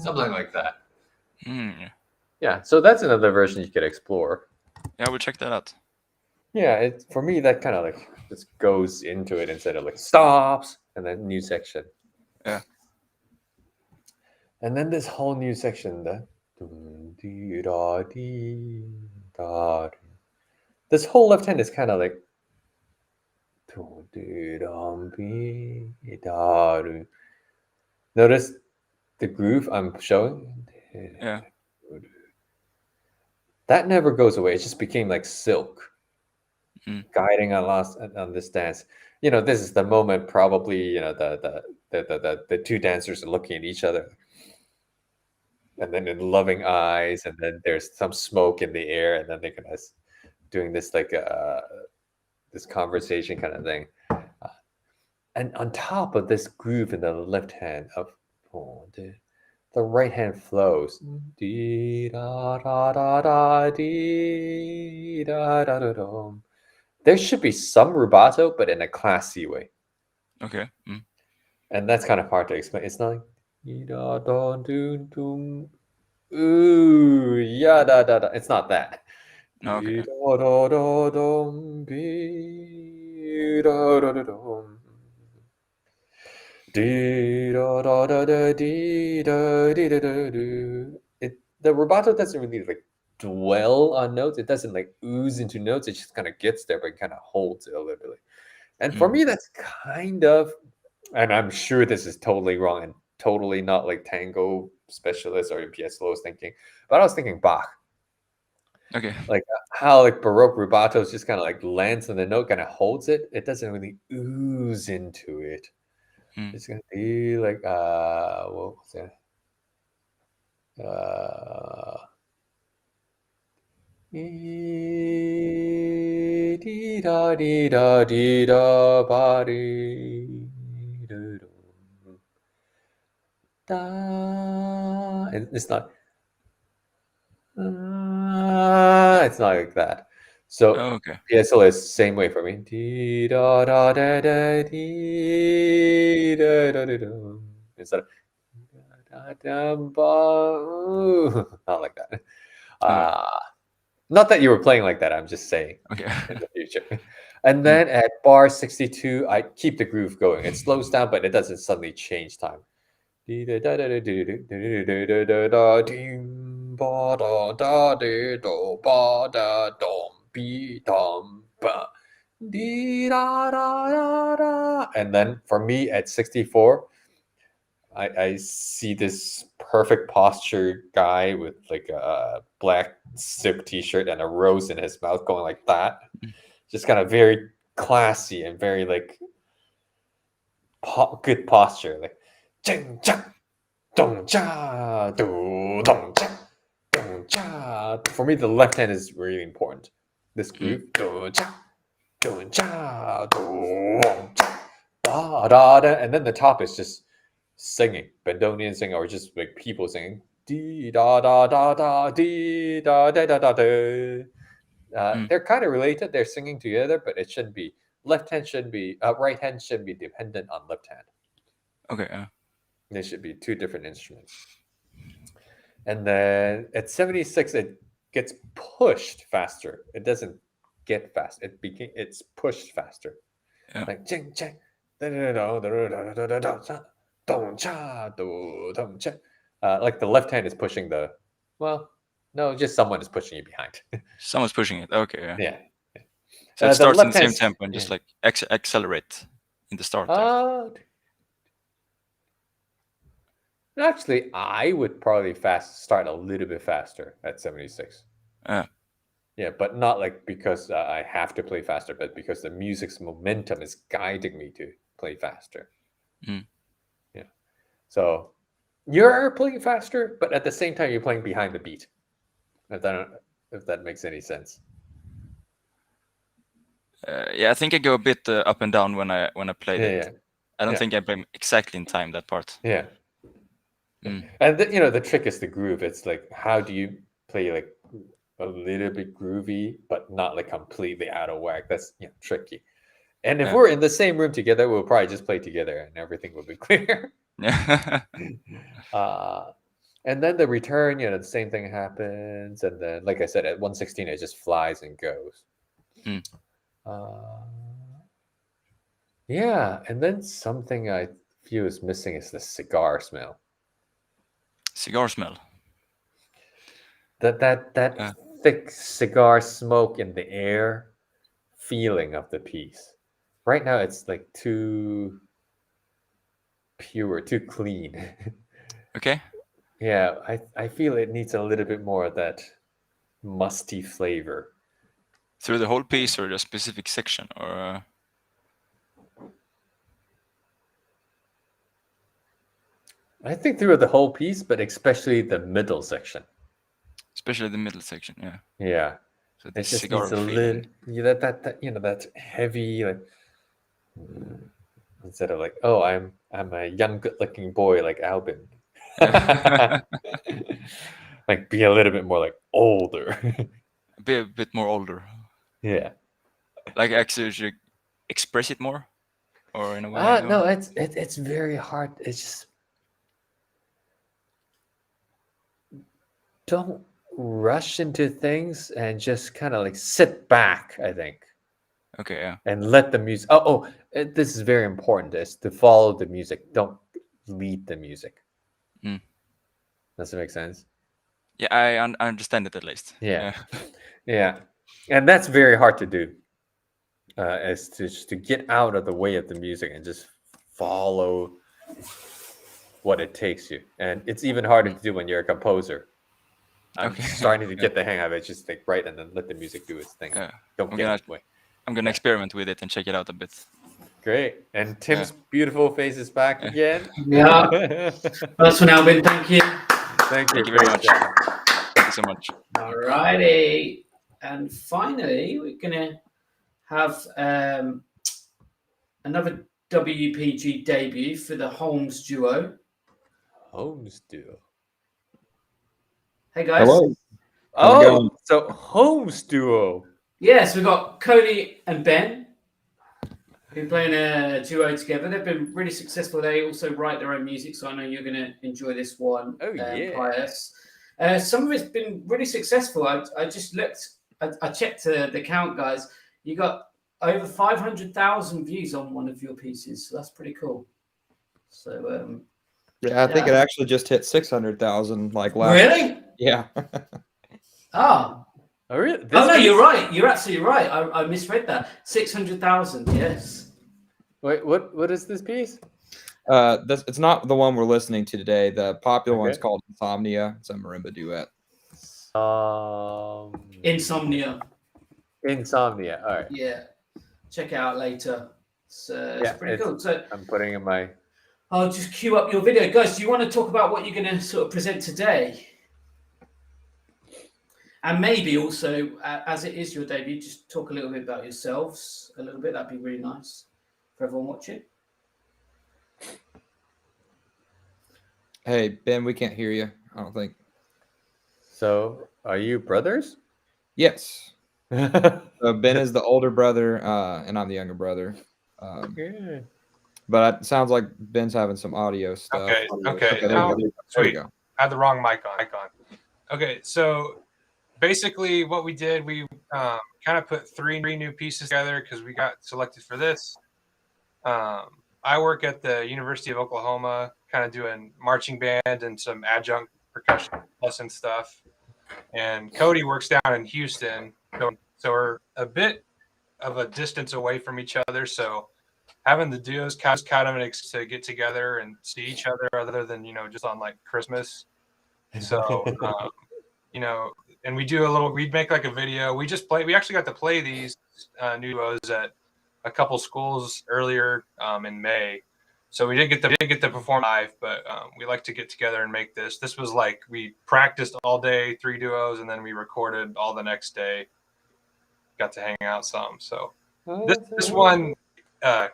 Something like that. Mm. Yeah, so that's another version you could explore. Yeah, we'll check that out. Yeah, for me that kind of like just goes into it instead of like stops and then new section. Yeah. And then this whole new section, this whole left hand is kind of like notice the groove I'm showing. Yeah. That never goes away. It just became like silk, guiding on this dance. You know, this is the moment probably, you know, the two dancers are looking at each other. And then in loving eyes, and then there's some smoke in the air, and then they're kind of doing this like this conversation kind of thing. And on top of this groove in the left hand of the right hand flows. There should be some rubato, but in a classy way. Okay. And that's kind of hard to explain. It's not like ooh, yeah, da da da. It's not that. Okay. The rubato doesn't really like dwell on notes. It doesn't like ooze into notes. It just kind of gets there, but kind of holds it a little bit. And for me, that's kind of, and I'm sure this is totally wrong and totally not like tango specialist or Piazzolla was thinking, but I was thinking Bach. Okay. Like how like Baroque rubatos just kind of like lands on the note, kind of holds it. It doesn't really ooze into it. It's gonna be like what was that? Dee da dee da dee da ba dee do do da. It's not. It's not like that. So Okay. PSL is same way for me. Dee da da da da dee da da da da. Instead of not like that. Not that you were playing like that. I'm just saying Okay. in the future. And then at bar 62, I keep the groove going. It slows down, but it doesn't suddenly change time. And then for me at 64, I see this perfect posture guy with like a black zip t-shirt and a rose in his mouth going like that. Just kind of very classy and very like good posture. Like ching cha dong cha do dong cha dong cha. For me, the left hand is really important. This groove do cha do cha do cha da da da, and then the top is just singing, Bandonian singing, or just like people singing. dee da da da da dee da da da da da. They're kind of related. They're singing together, but it shouldn't be. Left hand shouldn't be. Right hand shouldn't be dependent on left hand. Okay. They should be two different instruments. And then at 76, it gets pushed faster. It doesn't get fast. It's pushed faster. Yeah. Like ching ching. Like the left hand is pushing the. Well, no, just someone is pushing you behind. Someone's pushing it. Okay. Yeah. Yeah. So it The starts in left the same hand's- tempo and just yeah. like accelerate in the start. There. Actually, I would probably start a little bit faster at 76. Yeah, but not like because I have to play faster, but because the music's momentum is guiding me to play faster. Mm. Yeah. So you're playing faster, but at the same time, you're playing behind the beat. If that makes any sense. Yeah, I think I go a bit up and down when I played it. Yeah. I don't Yeah. think I play exactly in time that part. Yeah. Mm. And the trick is the groove. It's like, how do you play like a little bit groovy, but not like completely out of whack? That's tricky. And if Yeah. we're in the same room together, we'll probably just play together and everything will be clear. Yeah. And then the return, the same thing happens. And then, like I said, at 116, it just flies and goes. Mm. Yeah. And then something I feel is missing is the cigar smell. Cigar smell. That thick cigar smoke in the air feeling of the piece. Right now, it's like too pure, too clean. Okay. Yeah, I feel it needs a little bit more of that musty flavor. Through the whole piece or a specific section or. I think through the whole piece, but especially the middle section. Especially the middle section, yeah. Yeah, So it this just cigar needs a feeling. little that heavy like. Instead of like, oh, I'm a young, good-looking boy like Albin. Like, be a little bit more like older. Be a bit more older. Yeah. Like actually should express it more, or in a way. No, it's very hard. It's just don't rush into things and just kind of like sit back, I think. Okay, yeah. And let the music. This is very important. Is to follow the music. Don't lead the music. Mm. Does that make sense? Yeah, I understand it at least. Yeah. And that's very hard to do. Is to get out of the way of the music and just follow what it takes you. And it's even harder to do when you're a composer. I'm starting to get the hang of it. Just like write and then let the music do its thing. Yeah. Don't get in the way. I'm gonna experiment with it and check it out a bit. Great. And Tim's beautiful face is back again. Yeah. That's one, Albin. Thank you. Thank you very Great much. job. Thank you so much. All righty. And finally, we're going to have another WPG debut for the Holmes duo. Holmes duo. Hey, guys. Hello. How's it going? So Holmes duo. Yes, we've got Cody and Ben. Been playing a duo together. They've been really successful. They also write their own music, so I know you're going to enjoy this one. Oh, yeah. Pius. Some of it's been really successful. I just looked. I checked the count, guys. You got over 500,000 views on one of your pieces, so that's pretty cool. So Yeah, I think it actually just hit 600,000 like last. really? Yeah. Oh. Oh, really? Oh no, you're right. You're absolutely right. I misread that. 600,000. Yes. Wait, what is this piece? It's not the one we're listening to today. The popular one's Okay. called Insomnia. It's a marimba duet. Insomnia. Insomnia. All right. Yeah. Check it out later. It's pretty cool. So I'm putting in my. I'll just queue up your video. Guys, do you want to talk about what you're going to sort of present today? And maybe also, as it is your debut, just talk a little bit about yourselves a little bit. That'd be really nice for everyone watching. Hey, Ben, we can't hear you. I don't think. So, are you brothers? Yes. Okay. Ben is the older brother, and I'm the younger brother. But it sounds like Ben's having some audio stuff. Okay. There you go. There Sweet. you go. I had the wrong mic on. Okay, so basically what we did, we kind of put three new pieces together because we got selected for this. I work at the University of Oklahoma, kind of doing marching band and some adjunct percussion lesson stuff. And Cody works down in Houston, so we're a bit of a distance away from each other. So having the duos kind of an excuse to get together and see each other than, just on like Christmas. So, and we'd make like a video. We actually got to play these new duos at a couple schools earlier in May. So we didn't get to perform live, but we like to get together and make this. This was like we practiced all day, 3 duos, and then we recorded all the next day. Got to hang out some. So this one,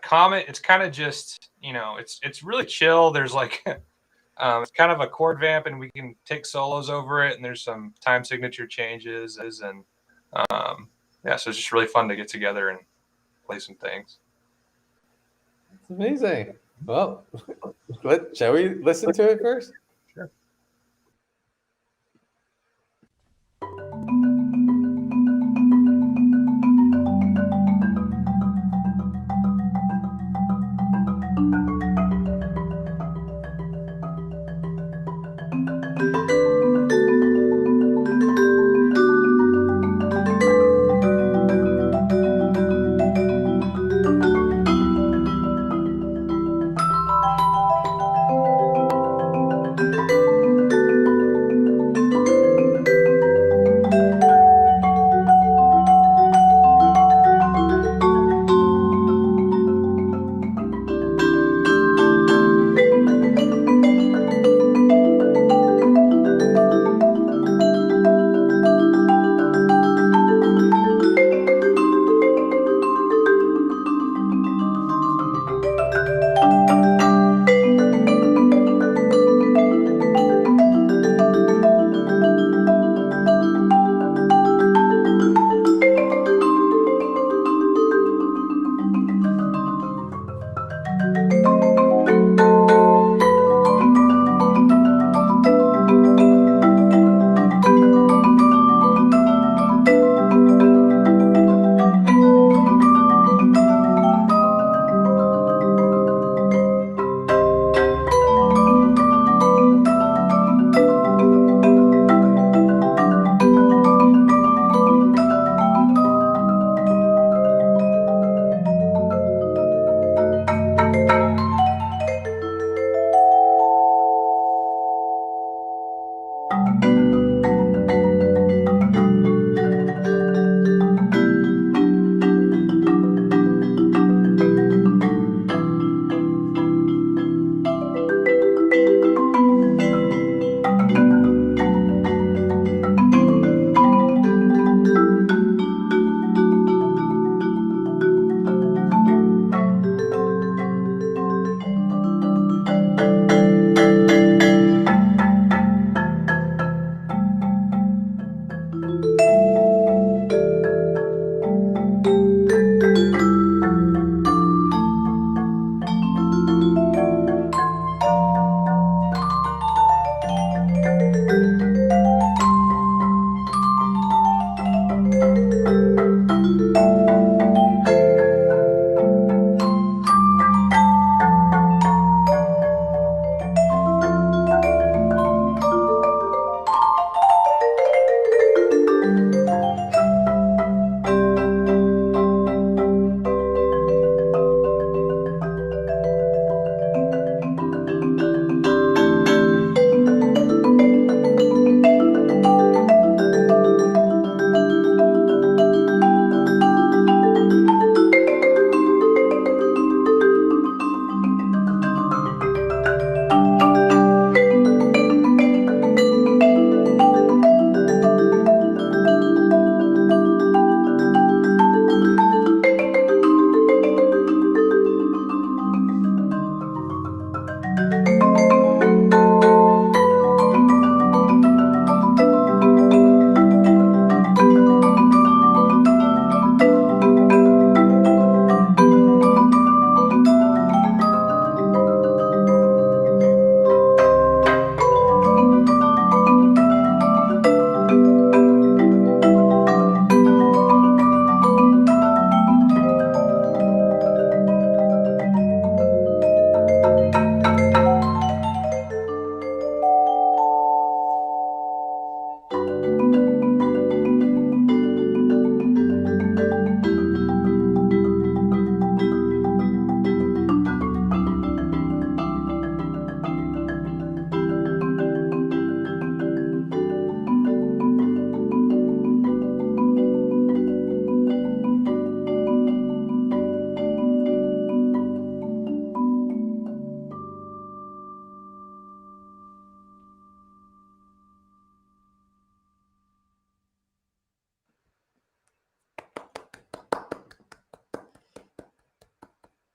Comet, it's kind of just, it's really chill. There's like it's kind of a chord vamp, and we can take solos over it, and there's some time signature changes, and so it's just really fun to get together and play some things. It's amazing. Well, shall we listen to it first? Sure.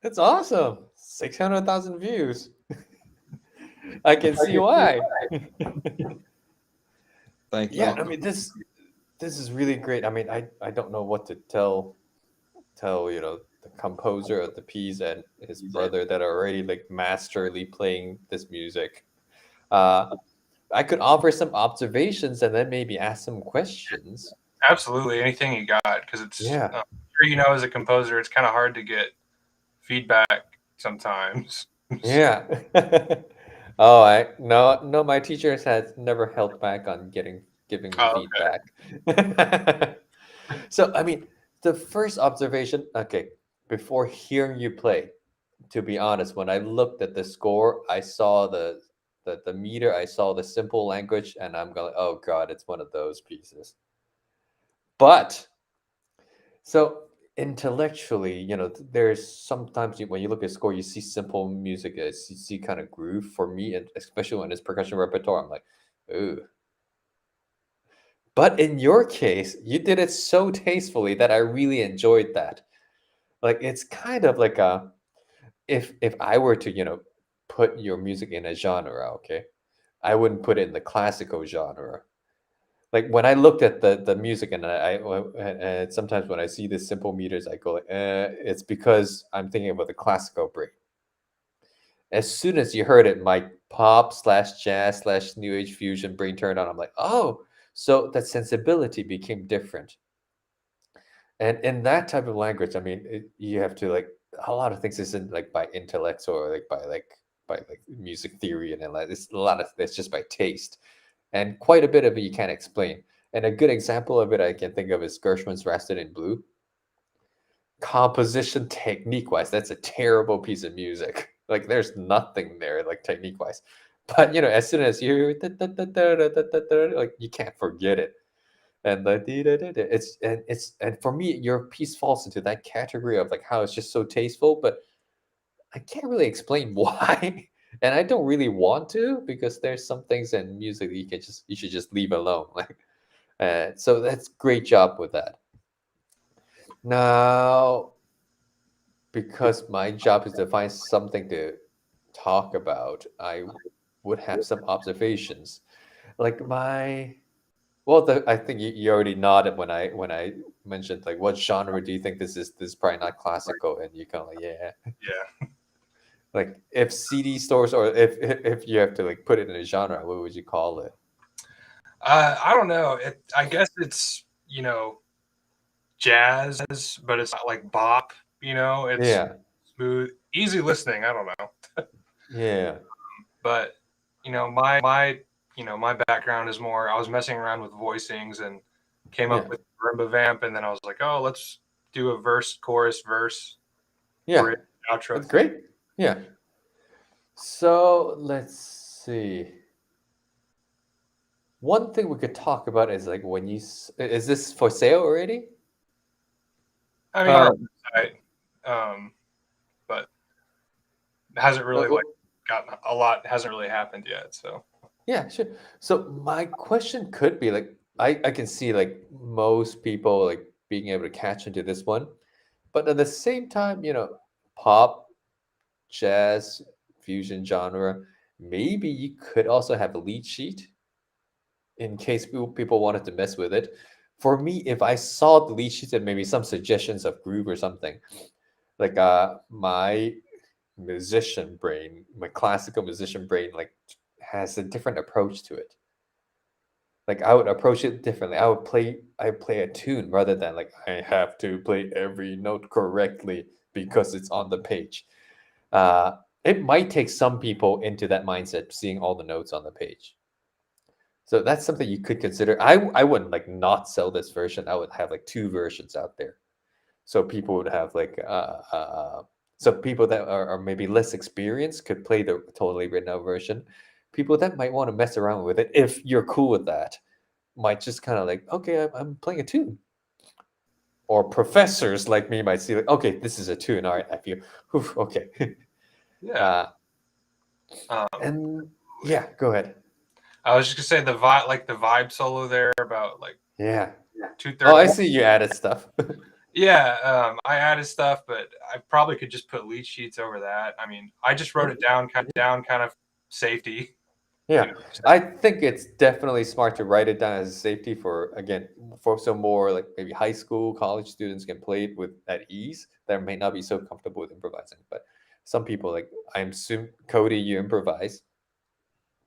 That's awesome. 600,000 views. I can see why. Thank you. Yeah, I mean this is really great. I mean, I don't know what to tell the composer of the piece and his brother that are already like masterly playing this music. I could offer some observations and then maybe ask some questions. Absolutely, anything you got, because it's Yeah. I'm sure you know, as a composer, it's kind of hard to get feedback sometimes. Yeah. Oh, I no, my teachers has never held back on giving me Oh, okay. feedback. So, I mean, the first observation, okay, before hearing you play, to be honest, when I looked at the score, I saw the meter, I saw the simple language, and I'm going, oh God, it's one of those pieces. But so intellectually, there's sometimes when you look at score, you see simple music, you see kind of groove. For me, and especially when it's percussion repertoire, I'm like, ooh. But in your case, you did it so tastefully that I really enjoyed that. Like it's kind of like a if I were to, put your music in a genre, okay, I wouldn't put it in the classical genre. Like when I looked at the music and and sometimes when I see the simple meters, I go like, it's because I'm thinking about the classical brain. As soon as you heard it, my pop slash jazz slash new age fusion brain turned on. I'm like, oh, so that sensibility became different. And in that type of language, I mean, you have to like a lot of things isn't like by intellect or like by like music theory and all that. It's a lot of it's just by taste, and quite a bit of it you can't explain. And a good example of it I can think of is Gershwin's Rested in Blue. Composition technique wise, that's a terrible piece of music. Like there's nothing there like technique wise, but as soon as you hear like you can't forget it. And the it's for me, your piece falls into that category of like how it's just so tasteful, but I can't really explain why, and I don't really want to because there's some things in music that you should just leave alone. Like, so that's great job with that. Now, because my job is to find something to talk about, I would have some observations, like my well, I think you already nodded when I mentioned like what genre do you think this is? This is probably not classical, and you kind of like yeah. Yeah. Like if CD stores or if you have to like put it in a genre, what would you call it? I don't know. I guess it's jazz, but it's not like bop. It's Yeah, smooth, easy listening. I don't know, yeah, but my background is more. I was messing around with voicings and came yeah, up with marimba vamp, and then I was like, oh, let's do a verse, chorus, verse, yeah. bridge, outro That's thing. great. Yeah. So let's see. One thing we could talk about is like when is this for sale already? I mean, our website, but it hasn't really Well, like gotten a lot. Hasn't really happened yet. So yeah, sure. So my question could be like I can see like most people like being able to catch into this one, but at the same time, pop, jazz, fusion genre, maybe you could also have a lead sheet in case people wanted to mess with it. For me, if I saw the lead sheet and maybe some suggestions of groove or something, like my musician brain, my classical musician brain, like has a different approach to it. Like I would approach it differently. I play a tune rather than like I have to play every note correctly because it's on the page. It might take some people into that mindset, seeing all the notes on the page. So that's something you could consider. I wouldn't like not sell this version. I would have like two versions out there. So people would have like so people that are maybe less experienced could play the totally written out version. People that might want to mess around with it, if you're cool with that, might just kind of like, okay, I'm playing a tune. Or professors like me might see like, okay, this is a tune. All right, I feel, whew, okay. yeah. And yeah, go ahead. I was just gonna say the vibe solo there about like Yeah. 2/3. Oh, I see you added stuff. Yeah, I added stuff, but I probably could just put lead sheets over that. I mean, I just wrote it down, kind of safety. Yeah, You know, I think it's definitely smart to write it down as a safety for, again, for some more like maybe high school, college students can play it with at ease that may not be so comfortable with improvising. But some people, like I assume Cody, you improvise,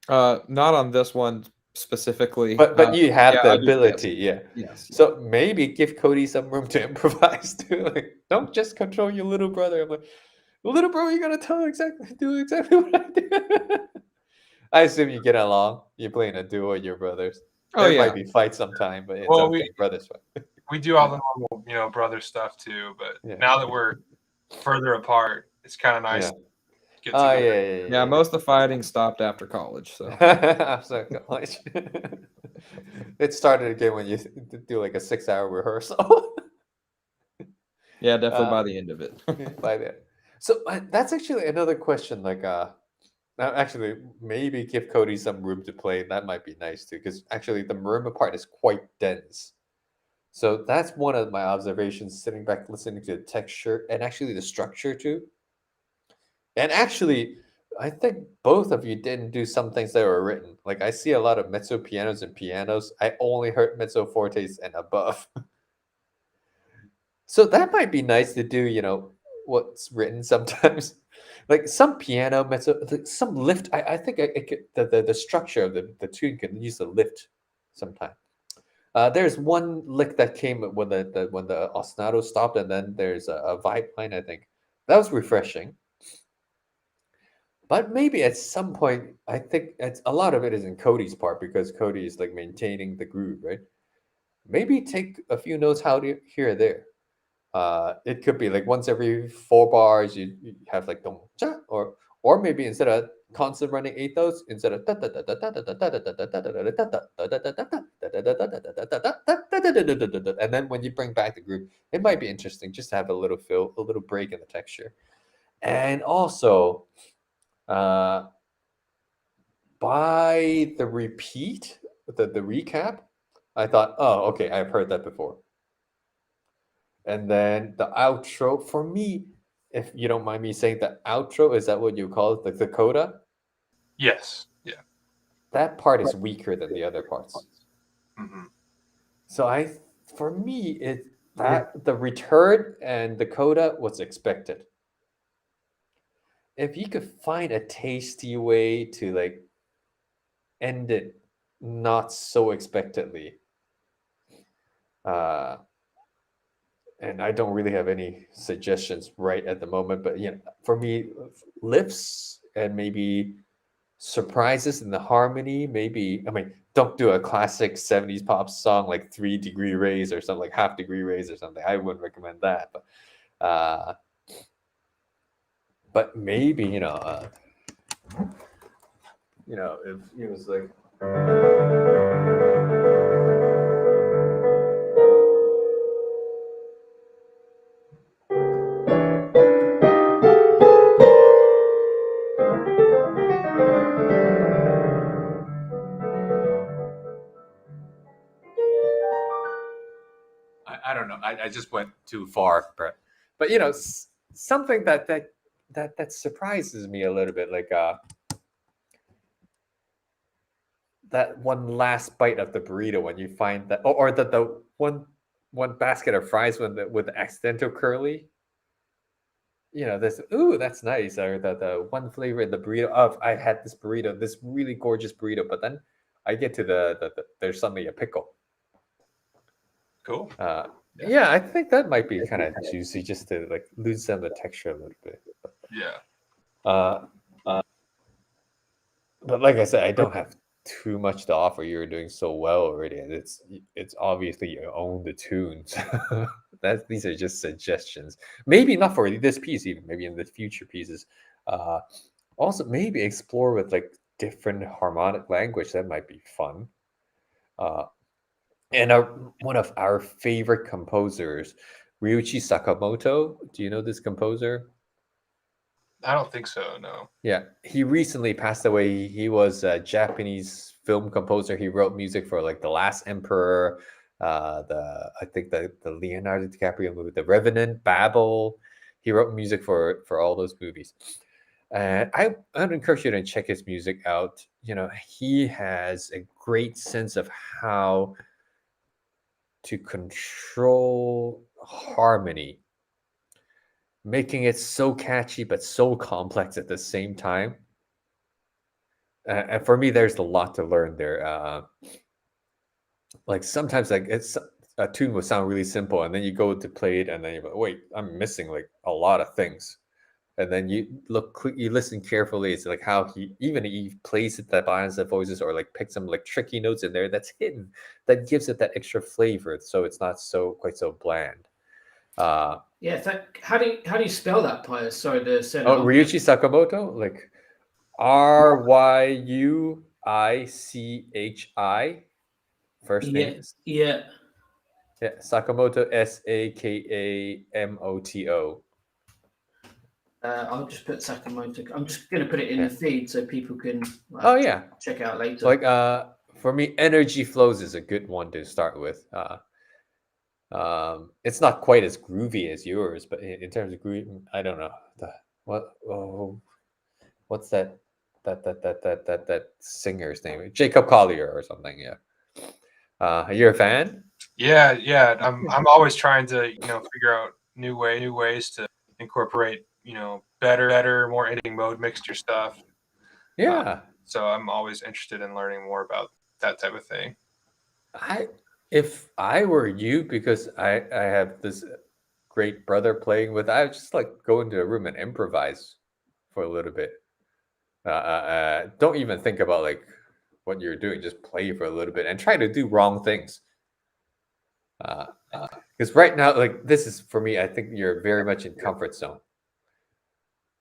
Not on this one specifically. but you have yeah, the I do, yes. ability, yeah. Yes. So maybe give Cody some room to improvise too. Like, don't just control your little brother. I'm like, little bro, you gotta do exactly what I do. I assume you get along. You're playing a duo with your brothers. Oh, There yeah. might be fights sometime, but it's Well, okay. Brothers fight. we do all the normal, brother stuff too. But Yeah. now that we're further apart, it's kind of nice Yeah. to get Oh together. Yeah, most of the fighting stopped after college. So After college. It started again when you do like a 6-hour rehearsal. yeah, definitely by the end of it. By then. So that's actually another question. Like, actually, maybe give Cody some room to play. That might be nice too, because actually the marimba part is quite dense. So that's one of my observations sitting back listening to the texture and actually the structure too. And actually, I think both of you didn't do some things that were written. Like I see a lot of mezzo pianos and pianos. I only heard mezzo fortes and above. So that might be nice to do, what's written sometimes. Like some piano mezzo, some lift. I think I could, the structure of the tune can use the lift sometime. There's one lick that came when the ostinato stopped, and then there's a vibe line. I think that was refreshing. But maybe at some point, I think it's a lot of it is in Cody's part because Cody is like maintaining the groove, right? Maybe take a few notes out here or there. It could be like once every 4 bars you have like dum cha, or maybe instead of constant running 8 notes, instead of and then when you bring back the groove, it might be interesting just to have a little fill, a little break in the texture, and also by the repeat, the recap, I thought, oh, okay, I've heard that before. And then the outro, for me, if you don't mind me saying, the outro, is that what you call it? Like the coda? Yes. Yeah. That part is weaker than the other parts. Mm-hmm. So for me, the return and the coda was expected. If you could find a tasty way to like end it not so expectedly, and I don't really have any suggestions right at the moment, but for me, lifts and maybe surprises in the harmony. Maybe, I mean, don't do a classic 70s pop song like 3-degree raise or something, like half-degree raise or something. I wouldn't recommend that, but maybe if it was like. I don't know. I just went too far, but something that surprises me a little bit, like that one last bite of the burrito when you find that, or the one basket of fries with the accidental curly. This, ooh, that's nice. Or the one flavor in the burrito of, I had this burrito, this really gorgeous burrito, but then I get to the there's suddenly a pickle. Cool. Yeah, I think that might be kind of juicy just to like loosen the texture a little bit. Yeah. But like I said, I don't have too much to offer. You're doing so well already, and it's obviously you own the tunes. These are just suggestions. Maybe not for this piece, even maybe in the future pieces. Also, maybe explore with like different harmonic language. That might be fun. And one of our favorite composers, Ryuichi Sakamoto. Do you know this composer? I don't think so, no. Yeah, he recently passed away. He was a Japanese film composer. He wrote music for like The Last Emperor, I think the Leonardo DiCaprio movie, The Revenant, Babel. He wrote music for all those movies. And I'd encourage you to check his music out. You know, he has a great sense of how to control harmony, making it so catchy but so complex at the same time. And for me, there's a lot to learn there. Like sometimes, like a tune will sound really simple, and then you go to play it, and then you're like, wait, I'm missing like a lot of things. And then you you listen carefully. It's like how he plays it, that balance of voices, or like pick some like tricky notes in there that's hidden, that gives it that extra flavor, so it's not quite so bland. Yeah, how do you spell that, Pius? Sorry, the Ryuichi Sakamoto, like Ruichi, first name. Yeah. Yeah, Sakamoto, Sakamoto. I'll just put Sakamoto. I'm just going to put it in the feed so people can check out later. Like for me, Energy Flows is a good one to start with. It's not quite as groovy as yours, but in terms of groove, I don't know what's that singer's name? Jacob Collier or something. Yeah. You're a fan? Yeah. I'm always trying to figure out new ways to incorporate better, more editing mode mixture stuff. Yeah. So I'm always interested in learning more about that type of thing. If I were you, because I have this great brother playing with, I would just like go into a room and improvise for a little bit. Don't even think about like what you're doing. Just play for a little bit and try to do wrong things. Because right now, like this is for me, I think you're very much in comfort zone.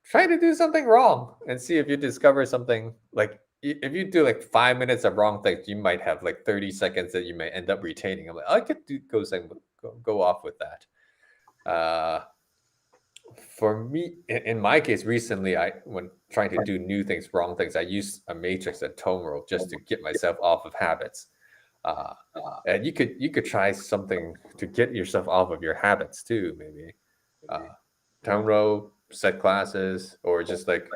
Try to do something wrong and see if you discover something. Like if you do like 5 minutes of wrong things, you might have like 30 seconds that you may end up retaining. I'm like, I could go off with that. For me, in my case, recently, when trying to do new things, wrong things, I used a matrix and tone roll just to get myself off of habits. And you could try something to get yourself off of your habits too, maybe. Tone roll, set classes, or just like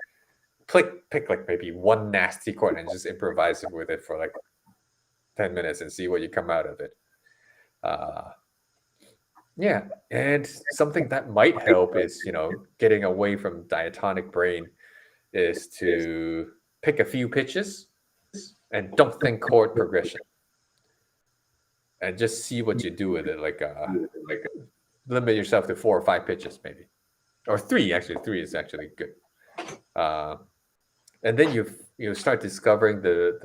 pick like maybe one nasty chord and just improvise with it for like 10 minutes and see what you come out of it. Yeah, and something that might help is, getting away from diatonic brain is to pick a few pitches and don't think chord progression. And just see what you do with it. Like limit yourself to 4 or 5 pitches maybe. Or 3, actually. 3 is actually good. And then you start discovering the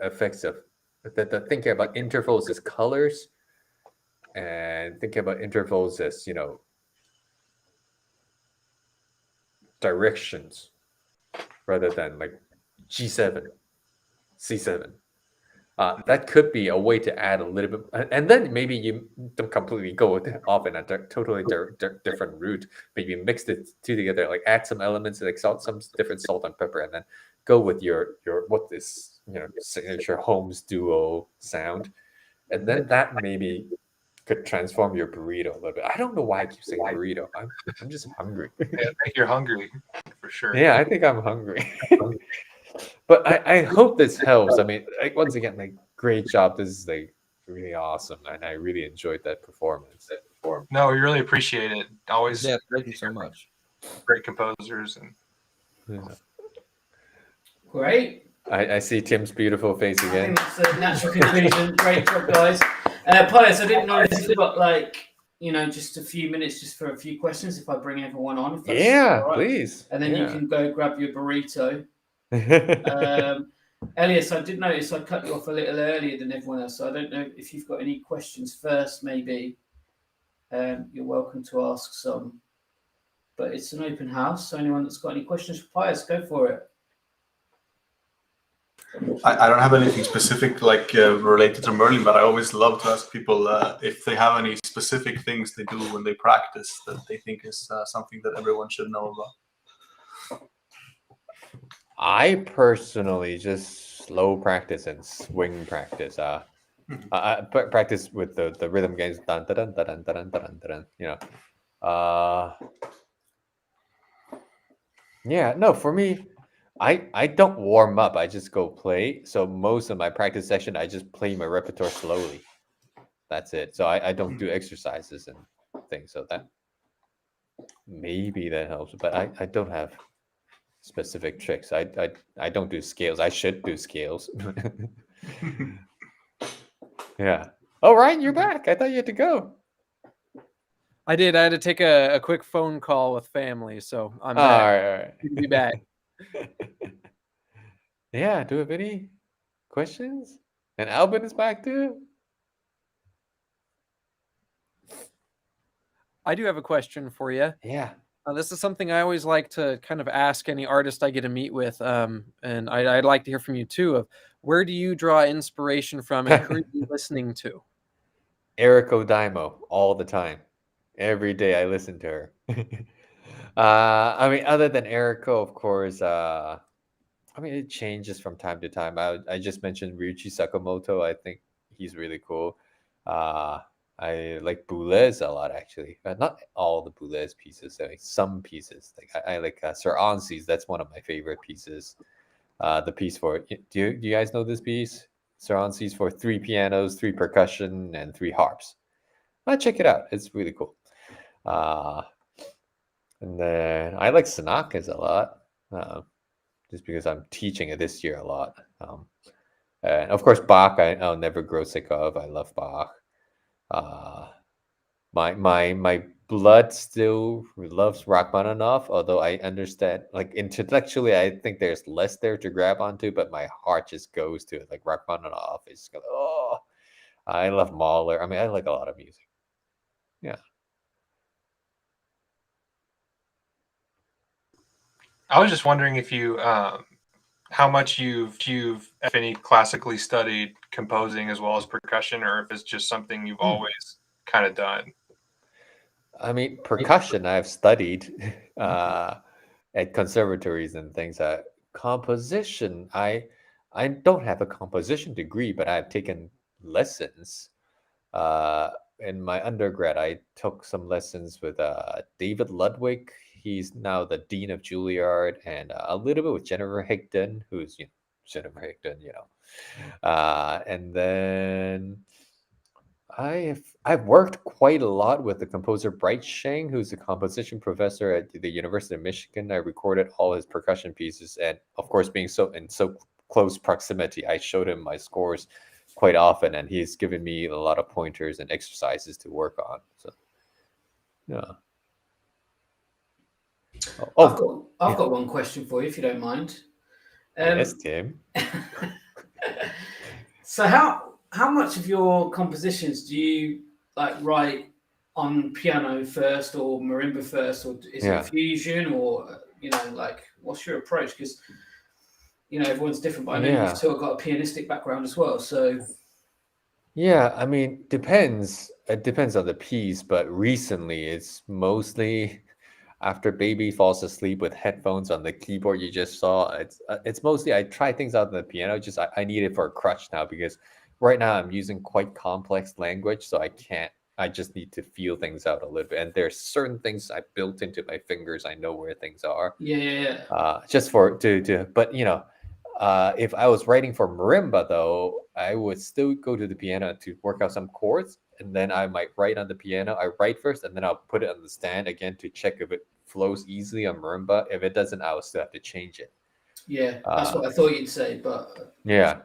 effects of the thinking about intervals as colors, and thinking about intervals as directions, rather than like G7, C7. That could be a way to add a little bit, and then maybe you don't completely go off in a totally different route. Maybe mix the two together, like add some elements, like some different salt and pepper, and then go with your what is signature Holmes duo sound, and then that maybe could transform your burrito a little bit. I don't know why I keep saying burrito. I'm just hungry. Yeah, I think you're hungry for sure. Yeah, I think I'm hungry. But I hope this helps. I mean, once again, like great job. This is like really awesome, and I really enjoyed that performance. No, we really appreciate it. Always. Yeah, thank you so much. Great composers and. Yeah. Great. I see Tim's beautiful face again. I think that's a natural conclusion. Great job, guys. Pius, I didn't know if you've got just a few minutes just for a few questions if I bring everyone on. If that's all right. Please. And then you can go grab your burrito. Elias, I did notice I cut you off a little earlier than everyone else, so I don't know if you've got any questions first, maybe. You're welcome to ask some. But it's an open house, so anyone that's got any questions for Pius, go for it. I don't have anything specific related to Merlin, but I always love to ask people if they have any specific things they do when they practice that they think is something that everyone should know about. I personally just slow practice and swing practice. I practice with the rhythm games. Dun, dun, dun, dun, dun, dun, dun, dun, you know. Yeah, no, for me, I don't warm up. I just go play. So most of my practice session, I just play my repertoire slowly. That's it. So I don't do exercises and things. So that maybe that helps. But I don't have specific tricks. I don't do scales. I should do scales. Yeah. Oh, Ryan, you're back. I thought you had to go. I did. I had to take a quick phone call with family, so I'm All back. right, all right. Good to be back. Yeah. Do you have any questions? And Albin is back too. I do have a question for you. Yeah. This is something I always like to kind of ask any artist I get to meet with, and I'd like to hear from you too. Of where do you draw inspiration from, and who are you listening to? Eriko Daimo all the time. Every day I listen to her. I mean, other than Eriko, of course, I mean, it changes from time to time. I just mentioned Ryuichi Sakamoto. I think he's really cool. I like Boulez a lot, actually. Not all the Boulez pieces, like some pieces. Like I like Sir Ansi's. That's one of my favorite pieces. The piece for do you guys know this piece? Sir Ansi's for 3 pianos, 3 percussion, and 3 harps. Check it out. It's really cool. And then I like Sanaka's a lot, just because I'm teaching it this year a lot. And of course, Bach, I'll never grow sick of. I love Bach. My blood still loves Rachmaninoff, although I understand, like intellectually, I think there's less there to grab onto, but my heart just goes to it. Like Rachmaninoff is, oh, I love Mahler. I mean, I like a lot of music. Yeah. I was just wondering if you, how much you've if any classically studied composing as well as percussion, or if it's just something you've always kind of done. I mean, percussion I've studied at conservatories and things. Composition, I don't have a composition degree, but I've taken lessons. In my undergrad, I took some lessons with David Ludwig. He's now the dean of Juilliard, and a little bit with Jennifer Higdon, who's Jennifer Higdon, and then I've worked quite a lot with the composer Bright Sheng, who's a composition professor at the University of Michigan. I recorded all his percussion pieces, and of course, being so close proximity, I showed him my scores quite often, and he's given me a lot of pointers and exercises to work on. So, yeah. I've got one question for you, if you don't mind. Yes, Tim. So how much of your compositions do you like write on piano first or marimba first, or is it fusion, or like what's your approach? Because everyone's different, but I know you've still got a pianistic background as well. So yeah, I mean, depends. It depends on the piece, but recently it's mostly after baby falls asleep with headphones on the keyboard you just saw. It's mostly I try things out on the piano. Just I need it for a crutch now, because right now I'm using quite complex language, so I can't. I just need to feel things out a little bit, and there's certain things I built into my fingers. I know where things are. Just for to but if I was writing for marimba, though, I would still go to the piano to work out some chords, and then I might write on the piano. I write first, and then I'll put it on the stand again to check if it flows easily on marimba. If it doesn't, I'll still have to change it. Yeah, that's what I thought you'd say, but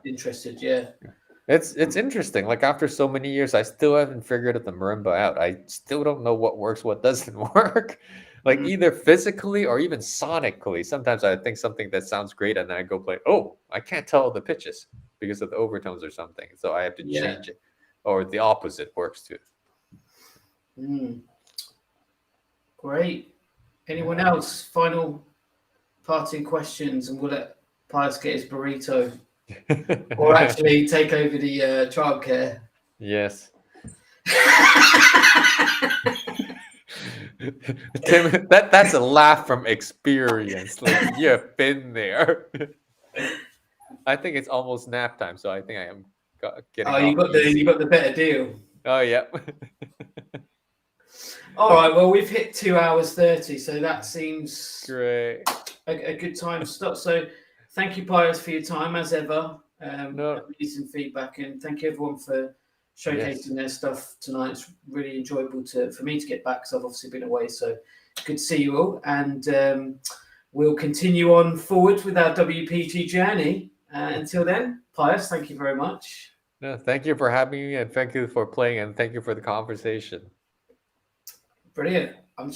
interested. Yeah, it's interesting. Like after so many years, I still haven't figured the marimba out. I still don't know what works, what doesn't work. Like either physically or even sonically. Sometimes I think something that sounds great, and then I go play. Oh, I can't tell the pitches because of the overtones or something. So I have to change it, or the opposite works too. Great. Anyone else? Final parting questions, and we'll let Pius get his burrito, or actually take over the childcare. Yes. Tim, that's a laugh from experience. Like you've been there. I think it's almost nap time, so I think I am getting Oh, you off easy. you got the better deal. Oh yeah. All right. Well, we've hit 2 hours 30, so that seems Great. a good time to stop. So, thank you, Pius, for your time as ever. No. Amazing feedback, and thank you everyone for showcasing their stuff tonight. It's really enjoyable for me to get back because I've obviously been away. So, good to see you all, and we'll continue on forward with our WPG journey. Until then, Pius, thank you very much. No, thank you for having me, and thank you for playing, and thank you for the conversation. Brilliant. I'm just